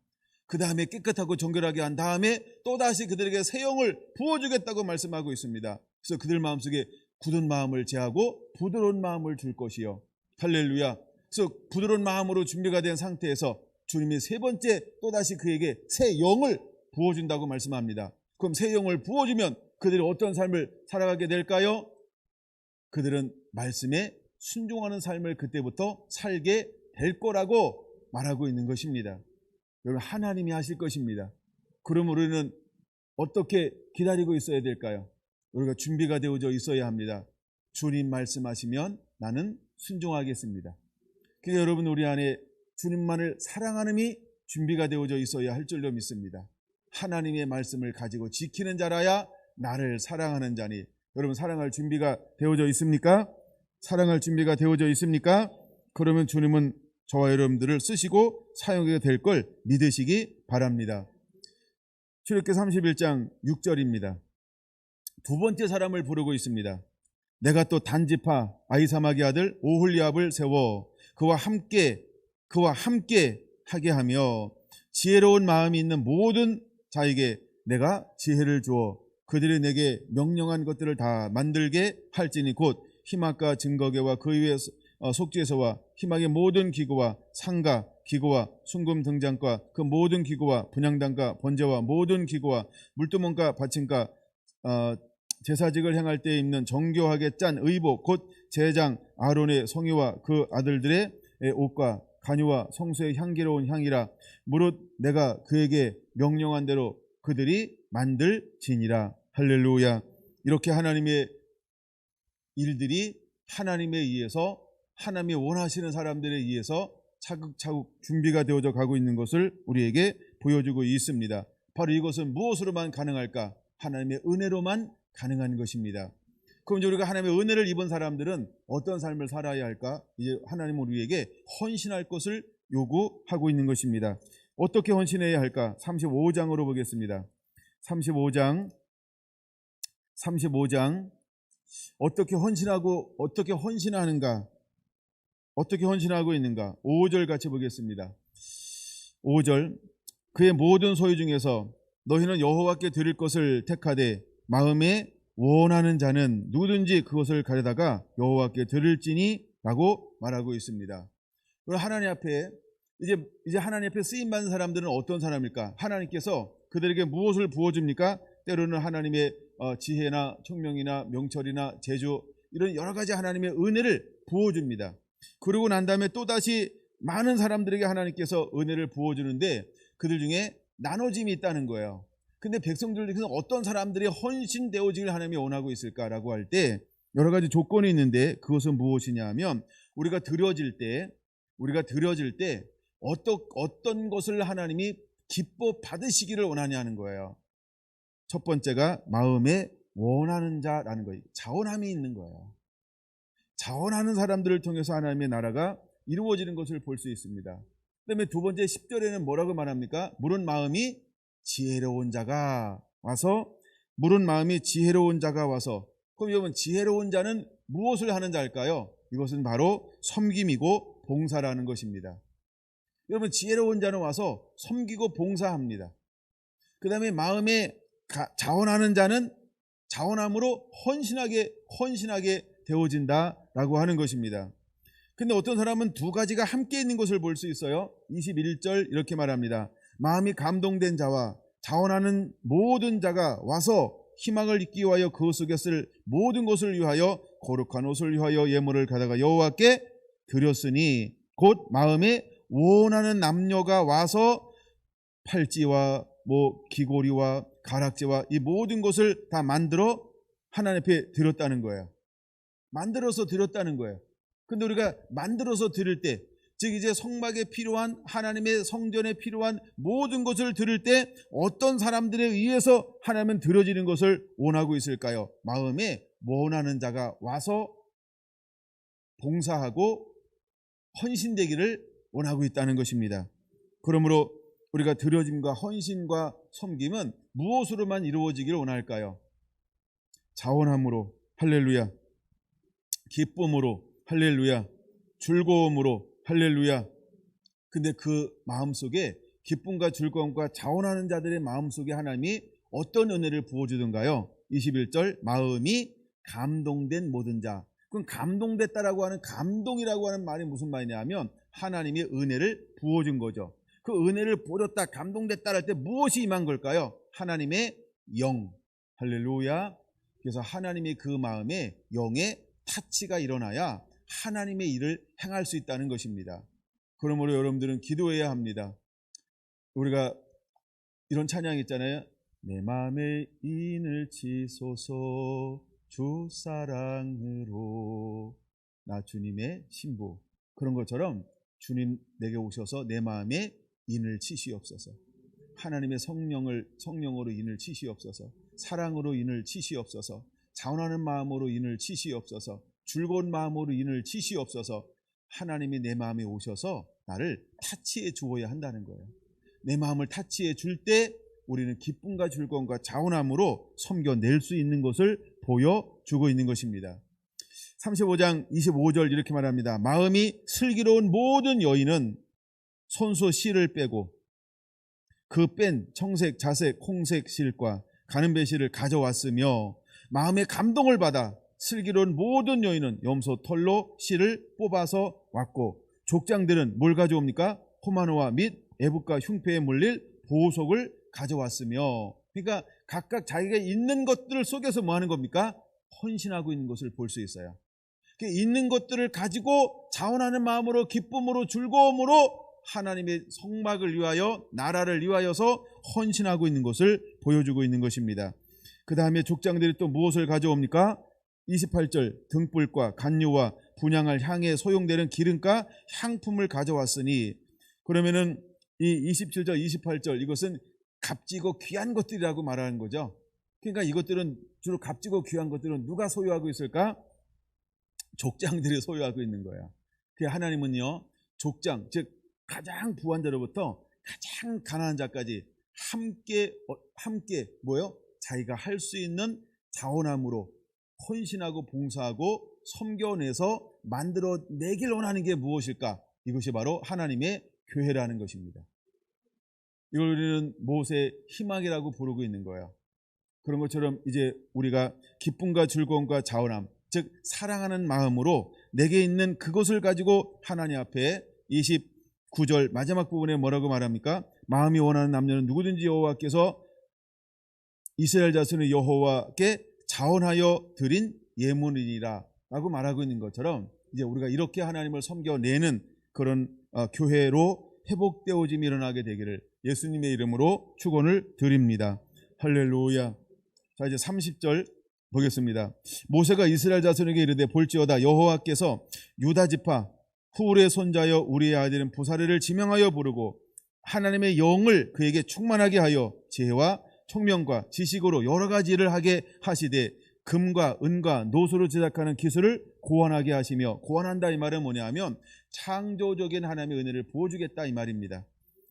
그 다음에 깨끗하고 정결하게 한 다음에 또다시 그들에게 새 영을 부어주겠다고 말씀하고 있습니다. 그래서 그들 마음속에 굳은 마음을 제하고 부드러운 마음을 줄 것이요. 할렐루야. 그래서 부드러운 마음으로 준비가 된 상태에서 주님이 세 번째 또다시 그에게 새 영을 부어준다고 말씀합니다. 그럼 새 영을 부어주면 그들이 어떤 삶을 살아가게 될까요? 그들은 말씀에 순종하는 삶을 그때부터 살게 될 거라고 말하고 있는 것입니다. 여러분, 하나님이 하실 것입니다. 그럼 우리는 어떻게 기다리고 있어야 될까요? 우리가 준비가 되어져 있어야 합니다. 주님 말씀하시면 나는 순종하겠습니다. 그래서 여러분, 우리 안에 주님만을 사랑하는이 준비가 되어져 있어야 할 줄로 믿습니다. 하나님의 말씀을 가지고 지키는 자라야 나를 사랑하는 자니. 여러분, 사랑할 준비가 되어져 있습니까? 사랑할 준비가 되어져 있습니까? 그러면 주님은 저와 여러분들을 쓰시고 사용하게 될 걸 믿으시기 바랍니다. 출애굽기 31장 6절입니다. 두 번째 사람을 부르고 있습니다. 내가 또 단지파 아히사막의 아들 오홀리압을 세워 그와 함께 하게 하며 지혜로운 마음이 있는 모든 자에게 내가 지혜를 주어 그들이 내게 명령한 것들을 다 만들게 할지니 곧 희막과 증거계와 그 위에 속죄소와 희막의 모든 기구와 상가 기구와 순금 등잔과 그 모든 기구와 분향단과 번제와 모든 기구와 물두멍과 받침과 제사직을 행할 때 입는 정교하게 짠 의복 곧 제장 아론의 성유와 그 아들들의 옷과 간유와 성소의 향기로운 향이라 무릇 내가 그에게 명령한 대로 그들이 만들지니라. 할렐루야. 이렇게 하나님의 일들이 하나님에 의해서 하나님이 원하시는 사람들에 의해서 차곡차곡 준비가 되어져 가고 있는 것을 우리에게 보여주고 있습니다. 바로 이것은 무엇으로만 가능할까? 하나님의 은혜로만 가능한 것입니다. 그럼 이제 우리가 하나님의 은혜를 입은 사람들은 어떤 삶을 살아야 할까? 이제 하나님은 우리에게 헌신할 것을 요구하고 있는 것입니다. 어떻게 헌신해야 할까? 35장으로 보겠습니다. 35장 어떻게 헌신하고 어떻게 헌신하는가? 어떻게 헌신하고 있는가? 5절 같이 보겠습니다. 5절 그의 모든 소유 중에서 너희는 여호와께 드릴 것을 택하되 마음에 원하는 자는 누구든지 그것을 가져다가 여호와께 드릴지니 라고 말하고 있습니다. 하나님 앞에 이제 하나님 앞에 쓰임 받는 사람들은 어떤 사람일까? 하나님께서 그들에게 무엇을 부어줍니까? 때로는 하나님의 지혜나 총명이나 명철이나 재주 이런 여러 가지 하나님의 은혜를 부어줍니다. 그러고 난 다음에 또다시 많은 사람들에게 하나님께서 은혜를 부어주는데 그들 중에 나눠짐이 있다는 거예요. 근데 백성들 중에서 어떤 사람들이 헌신되어지길 하나님이 원하고 있을까라고 할 때 여러 가지 조건이 있는데 그것은 무엇이냐 하면 우리가 드려질 때 어떤 것을 하나님이 기뻐 받으시기를 원하냐는 거예요. 첫 번째가 마음에 원하는 자라는 거예요. 자원함이 있는 거예요. 자원하는 사람들을 통해서 하나님의 나라가 이루어지는 것을 볼 수 있습니다. 그다음에 두 번째 10절에는 뭐라고 말합니까? 물은 마음이 지혜로운 자가 와서 그럼 여러분 지혜로운 자는 무엇을 하는 자일까요? 이것은 바로 섬김이고 봉사라는 것입니다. 여러분 지혜로운 자는 와서 섬기고 봉사합니다. 그 다음에 마음에 자원하는 자는 자원함으로 헌신하게 되어진다라고 하는 것입니다. 근데 어떤 사람은 두 가지가 함께 있는 것을 볼 수 있어요. 21절 이렇게 말합니다. 마음이 감동된 자와 자원하는 모든 자가 와서 희망을 잊기 위하여 그 속에 쓸 모든 것을 위하여 거룩한 옷을 위하여 예물을 가다가 여호와께 드렸으니 곧 마음에 원하는 남녀가 와서 팔찌와 귀고리와 가락지와 이 모든 것을 다 만들어 하나님 앞에 드렸다는 거예요. 만들어서 드렸다는 거예요. 근데 우리가 만들어서 드릴 때, 즉 이제 성막에 필요한 하나님의 성전에 필요한 모든 것을 드릴 때 어떤 사람들에 의해서 하나님은 드려지는 것을 원하고 있을까요? 마음에 원하는 자가 와서 봉사하고 헌신되기를 원하고 있다는 것입니다. 그러므로 우리가 드려짐과 헌신과 섬김은 무엇으로만 이루어지기를 원할까요? 자원함으로, 할렐루야. 기쁨으로, 할렐루야. 즐거움으로, 할렐루야. 근데 그 마음속에 기쁨과 즐거움과 자원하는 자들의 마음속에 하나님이 어떤 은혜를 부어주던가요? 21절 마음이 감동된 모든 자. 그럼 감동됐다라고 하는, 감동이라고 하는 말이 무슨 말이냐면 하나님의 은혜를 부어준 거죠. 그 은혜를 부어줬다, 감동됐다 할 때 무엇이 임한 걸까요? 하나님의 영. 할렐루야. 그래서 하나님의 그 마음에 영의 타치가 일어나야 하나님의 일을 행할 수 있다는 것입니다. 그러므로 여러분들은 기도해야 합니다. 우리가 이런 찬양 있잖아요. 내 마음에 인을 치소서 주 사랑으로 나 주님의 신부. 그런 것처럼 주님 내게 오셔서 내 마음에 인을 치시옵소서. 하나님의 성령으로 인을 치시옵소서. 사랑으로 인을 치시옵소서. 자원하는 마음으로 인을 치시옵소서. 즐거운 마음으로 인을 치시옵소서. 하나님이 내 마음에 오셔서 나를 타치해 주어야 한다는 거예요. 내 마음을 타치해 줄 때 우리는 기쁨과 즐거움과 자원함으로 섬겨낼 수 있는 것을 보여주고 있는 것입니다. 35장 25절 이렇게 말합니다. 마음이 슬기로운 모든 여인은 손수 실을 빼고 그 뺀 청색, 자색, 홍색 실과 가는 배실을 가져왔으며 마음의 감동을 받아 슬기로운 모든 여인은 염소 털로 실을 뽑아서 왔고 족장들은 뭘 가져옵니까? 호마노와 및 애북과 흉패에 물릴 보석을 가져왔으며, 그러니까 각각 자기가 있는 것들 속에서 뭐 하는 겁니까? 헌신하고 있는 것을 볼 수 있어요. 있는 것들을 가지고 자원하는 마음으로 기쁨으로 즐거움으로 하나님의 성막을 위하여 나라를 위하여서 헌신하고 있는 것을 보여주고 있는 것입니다. 그 다음에 족장들이 또 무엇을 가져옵니까? 28절 등불과 간류와 분향할 향에 소용되는 기름과 향품을 가져왔으니, 그러면은 이 27절 28절 이것은 값지고 귀한 것들이라고 말하는 거죠. 그러니까 이것들은 주로 값지고 귀한 것들은 누가 소유하고 있을까? 족장들이 소유하고 있는 거예요. 그 하나님은요, 족장, 즉 가장 부한 자로부터 가장 가난한 자까지 함께 뭐요? 자기가 할 수 있는 자원함으로 헌신하고 봉사하고 섬겨내서 만들어내길 원하는 게 무엇일까? 이것이 바로 하나님의 교회라는 것입니다. 이걸 우리는 모세의 희망이라고 부르고 있는 거예요. 그런 것처럼 이제 우리가 기쁨과 즐거움과 자원함, 즉 사랑하는 마음으로 내게 있는 그것을 가지고 하나님 앞에 29절 마지막 부분에 뭐라고 말합니까? 마음이 원하는 남녀는 누구든지 여호와께서 이스라엘 자손의 여호와께 자원하여 드린 예물이니라 라고 말하고 있는 것처럼 이제 우리가 이렇게 하나님을 섬겨내는 그런 교회로 회복되어짐이 일어나게 되기를 예수님의 이름으로 축원을 드립니다. 할렐루야. 자, 이제 30절 보겠습니다. 모세가 이스라엘 자손에게 이르되 볼지어다 여호와께서 유다 지파 후울의 손자여 우리의 아들은 부사리를 지명하여 부르고 하나님의 영을 그에게 충만하게 하여 지혜와 총명과 지식으로 여러 가지 일을 하게 하시되 금과 은과 노소로 제작하는 기술을 고안하게 하시며, 고안한다 이 말은 뭐냐면 창조적인 하나님의 은혜를 부어주겠다 이 말입니다.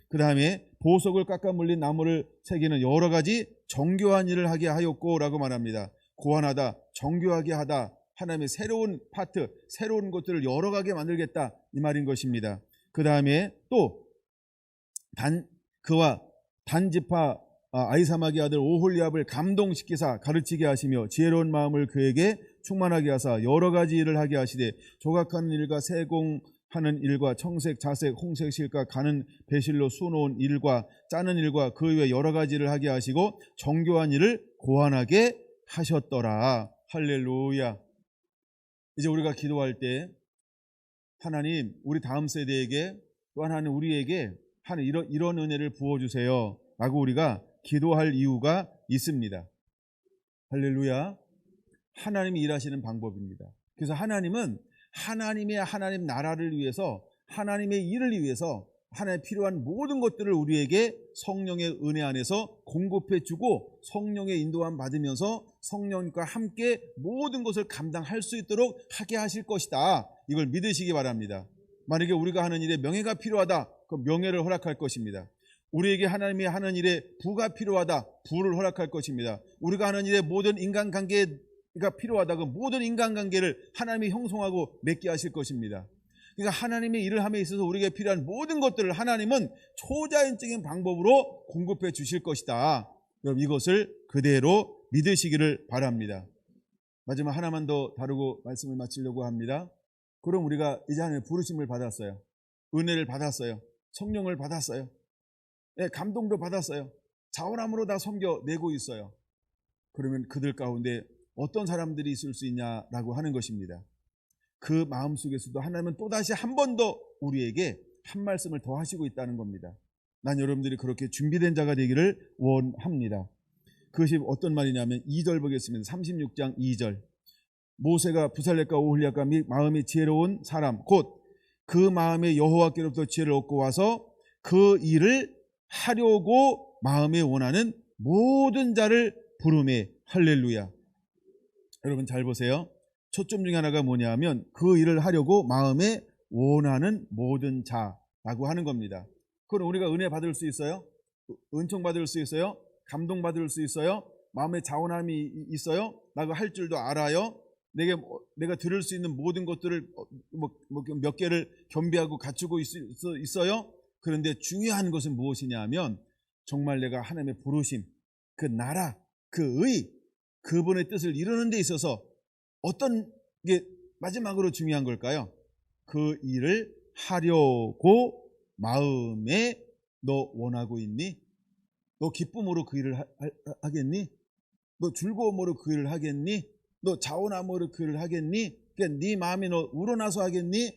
그 다음에 보석을 깎아 물린 나무를 새기는 여러 가지 정교한 일을 하게 하였고 라고 말합니다. 고안하다, 정교하게 하다, 하나님의 새로운 파트, 새로운 것들을 여러 가게 만들겠다 이 말인 것입니다. 그 다음에 또 그와 단지파 아이사막의 아들 오홀리압을 감동시키사 가르치게 하시며 지혜로운 마음을 그에게 충만하게 하사 여러 가지 일을 하게 하시되 조각하는 일과 세공하는 일과 청색, 자색, 홍색 실과 가는 배실로 수놓은 일과 짜는 일과 그 외 여러 가지 일을 하게 하시고 정교한 일을 고안하게 하셨더라. 할렐루야. 이제 우리가 기도할 때 하나님 우리 다음 세대에게 또 하나님 우리에게 이런 은혜를 부어주세요 라고 우리가 기도할 이유가 있습니다. 할렐루야. 하나님이 일하시는 방법입니다. 그래서 하나님은 하나님 나라를 위해서 하나님의 일을 위해서 하나님의 필요한 모든 것들을 우리에게 성령의 은혜 안에서 공급해 주고 성령의 인도함 받으면서 성령과 함께 모든 것을 감당할 수 있도록 하게 하실 것이다. 이걸 믿으시기 바랍니다. 만약에 우리가 하는 일에 명예가 필요하다, 그럼 명예를 허락할 것입니다. 우리에게 하나님이 하는 일에 부가 필요하다, 부를 허락할 것입니다. 우리가 하는 일에 모든 인간관계가 필요하다, 그럼 모든 인간관계를 하나님이 형성하고 맺게 하실 것입니다. 그러니까 하나님의 일을 함에 있어서 우리에게 필요한 모든 것들을 하나님은 초자연적인 방법으로 공급해 주실 것이다. 여러분 이것을 그대로 믿으시기를 바랍니다. 마지막 하나만 더 다루고 말씀을 마치려고 합니다. 그럼 우리가 이제 하나님의 부르심을 받았어요. 은혜를 받았어요. 성령을 받았어요. 네, 감동도 받았어요. 자원함으로 다 섬겨내고 있어요. 그러면 그들 가운데 어떤 사람들이 있을 수 있냐라고 하는 것입니다. 그 마음속에서도 하나님은 또다시 한 번 더 우리에게 한 말씀을 더 하시고 있다는 겁니다. 난 여러분들이 그렇게 준비된 자가 되기를 원합니다. 그것이 어떤 말이냐면 2절 보겠습니다. 36장 2절. 모세가 부살렙과 오홀리압과 및 마음이 지혜로운 사람 곧 그 마음에 여호와께로부터 지혜를 얻고 와서 그 일을 하려고 마음에 원하는 모든 자를 부르매. 할렐루야. 여러분 잘 보세요. 초점 중에 하나가 뭐냐 하면 그 일을 하려고 마음에 원하는 모든 자라고 하는 겁니다. 그럼 우리가 은혜 받을 수 있어요? 은총 받을 수 있어요? 감동 받을 수 있어요? 마음에 자원함이 있어요? 나가 할 줄도 알아요? 내가 들을 수 있는 모든 것들을 몇 개를 겸비하고 갖추고 있어요? 그런데 중요한 것은 무엇이냐 하면 정말 내가 하나님의 부르심, 그 나라, 그 의, 그분의 뜻을 이루는 데 있어서 어떤 게 마지막으로 중요한 걸까요? 그 일을 하려고 마음에 너 원하고 있니? 너 기쁨으로 그 일을 하겠니? 너 즐거움으로 그 일을 하겠니? 너 자원함으로 그 일을 하겠니? 그러니까 네 마음이 너 우러나서 하겠니?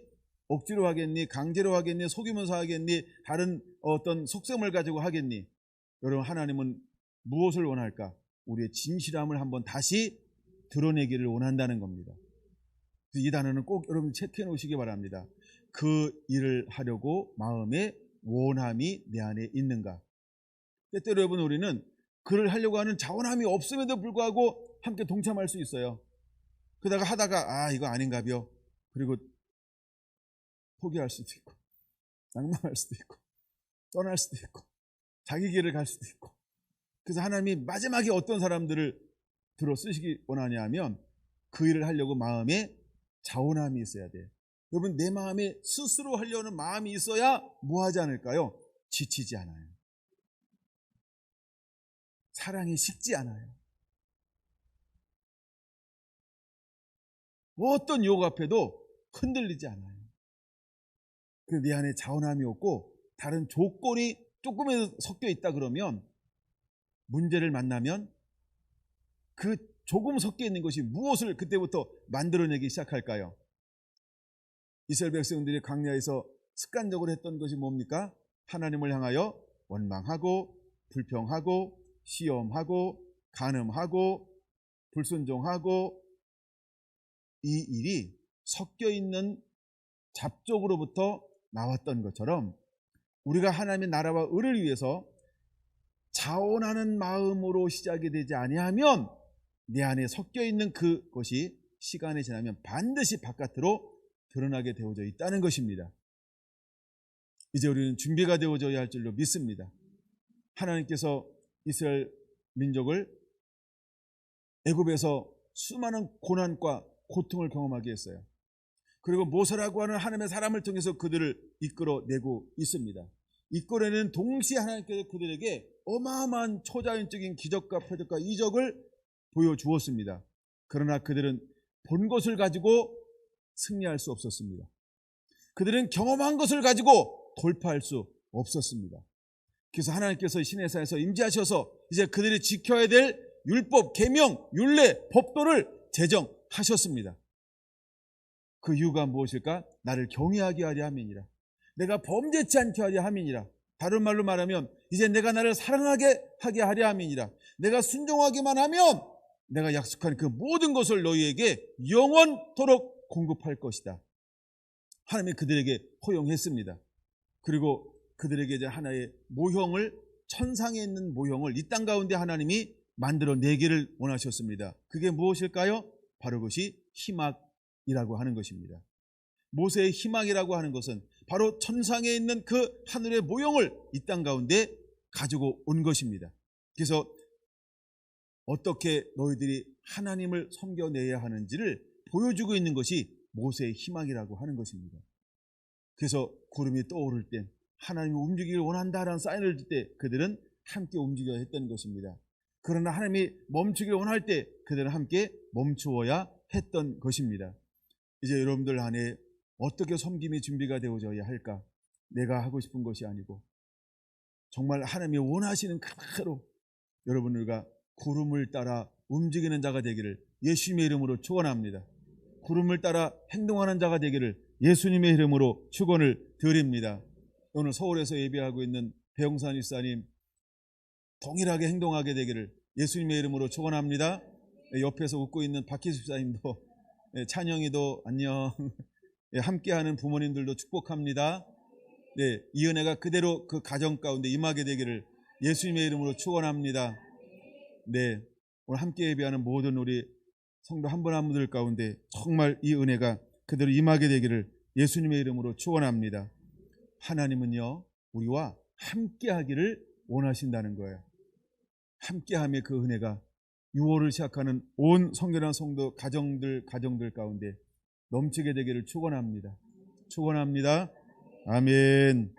억지로 하겠니? 강제로 하겠니? 속이면서 하겠니? 다른 어떤 속셈을 가지고 하겠니? 여러분 하나님은 무엇을 원할까? 우리의 진실함을 한번 다시 드러내기를 원한다는 겁니다. 이 단어는 꼭 여러분 체크해 놓으시기 바랍니다. 그 일을 하려고 마음의 원함이 내 안에 있는가? 때때로 여러분 우리는 그를 하려고 하는 자원함이 없음에도 불구하고 함께 동참할 수 있어요. 그러다가 하다가 이거 아닌가벼. 그리고 포기할 수도 있고 낭망할 수도 있고 떠날 수도 있고 자기 길을 갈 수도 있고. 그래서 하나님이 마지막에 어떤 사람들을 들어 쓰시기 원하냐 하면 그 일을 하려고 마음에 자원함이 있어야 돼요. 여러분 내 마음에 스스로 하려는 마음이 있어야 뭐 하지 않을까요? 지치지 않아요. 사랑이 식지 않아요. 어떤 유혹 앞에도 흔들리지 않아요. 내 안에 자원함이 없고 다른 조건이 조금이라도 섞여 있다 그러면 문제를 만나면 그 조금 섞여 있는 것이 무엇을 그때부터 만들어내기 시작할까요? 이스라엘 백성들이 광야에서 습관적으로 했던 것이 뭡니까? 하나님을 향하여 원망하고 불평하고 시험하고 간음하고 불순종하고 이 일이 섞여 있는 잡족으로부터 나왔던 것처럼 우리가 하나님의 나라와 의를 위해서 자원하는 마음으로 시작이 되지 아니하면 내 안에 섞여 있는 그것이 시간이 지나면 반드시 바깥으로 드러나게 되어져 있다는 것입니다. 이제 우리는 준비가 되어져야 할 줄로 믿습니다. 하나님께서 이스라엘 민족을 애굽에서 수많은 고난과 고통을 경험하게 했어요. 그리고 모세라고 하는 하나님의 사람을 통해서 그들을 이끌어내고 있습니다. 이끌어내는 동시에 하나님께서 그들에게 어마어마한 초자연적인 기적과 표적과 이적을 보여주었습니다. 그러나 그들은 본 것을 가지고 승리할 수 없었습니다. 그들은 경험한 것을 가지고 돌파할 수 없었습니다. 그래서 하나님께서 시내산에서 임재하셔서 이제 그들이 지켜야 될 율법, 계명, 율례, 법도를 제정하셨습니다. 그 이유가 무엇일까? 나를 경외하게 하려 함이니라. 내가 범죄치 않게 하려 함이니라. 다른 말로 말하면 이제 내가 나를 사랑하게 하게 하려 함이니라. 내가 순종하기만 하면 내가 약속한 그 모든 것을 너희에게 영원토록 공급할 것이다. 하나님이 그들에게 허용했습니다. 그리고 그들에게 이제 하나의 모형을, 천상에 있는 모형을 이 땅 가운데 하나님이 만들어 내기를 원하셨습니다. 그게 무엇일까요? 바로 그것이 희막이라고 하는 것입니다. 모세의 희막이라고 하는 것은 바로 천상에 있는 그 하늘의 모형을 이 땅 가운데 가지고 온 것입니다. 그래서 어떻게 너희들이 하나님을 섬겨내야 하는지를 보여주고 있는 것이 모세의 희망이라고 하는 것입니다. 그래서 구름이 떠오를 때 하나님이 움직이기를 원한다라는 사인을 줄 때 그들은 함께 움직여야 했던 것입니다. 그러나 하나님이 멈추기를 원할 때 그들은 함께 멈추어야 했던 것입니다. 이제 여러분들 안에 어떻게 섬김이 준비가 되어져야 할까? 내가 하고 싶은 것이 아니고 정말 하나님이 원하시는 그대로 여러분들과 구름을 따라 움직이는 자가 되기를 예수님의 이름으로 축원합니다. 구름을 따라 행동하는 자가 되기를 예수님의 이름으로 축원을 드립니다. 오늘 서울에서 예배하고 있는 배용산 집사님 동일하게 행동하게 되기를 예수님의 이름으로 축원합니다. 옆에서 웃고 있는 박희수 집사님도, 찬영이도 안녕. 함께하는 부모님들도 축복합니다. 네, 이 은혜가 그대로 그 가정 가운데 임하게 되기를 예수님의 이름으로 축원합니다. 네, 오늘 함께 예배하는 모든 우리 성도 한 분 한 분들 가운데 정말 이 은혜가 그대로 임하게 되기를 예수님의 이름으로 축원합니다. 하나님은요, 우리와 함께하기를 원하신다는 거예요. 함께함의 그 은혜가 6월을 시작하는 온 성결한 성도 가정들 가운데 넘치게 되기를 축원합니다. 축원합니다. 아멘.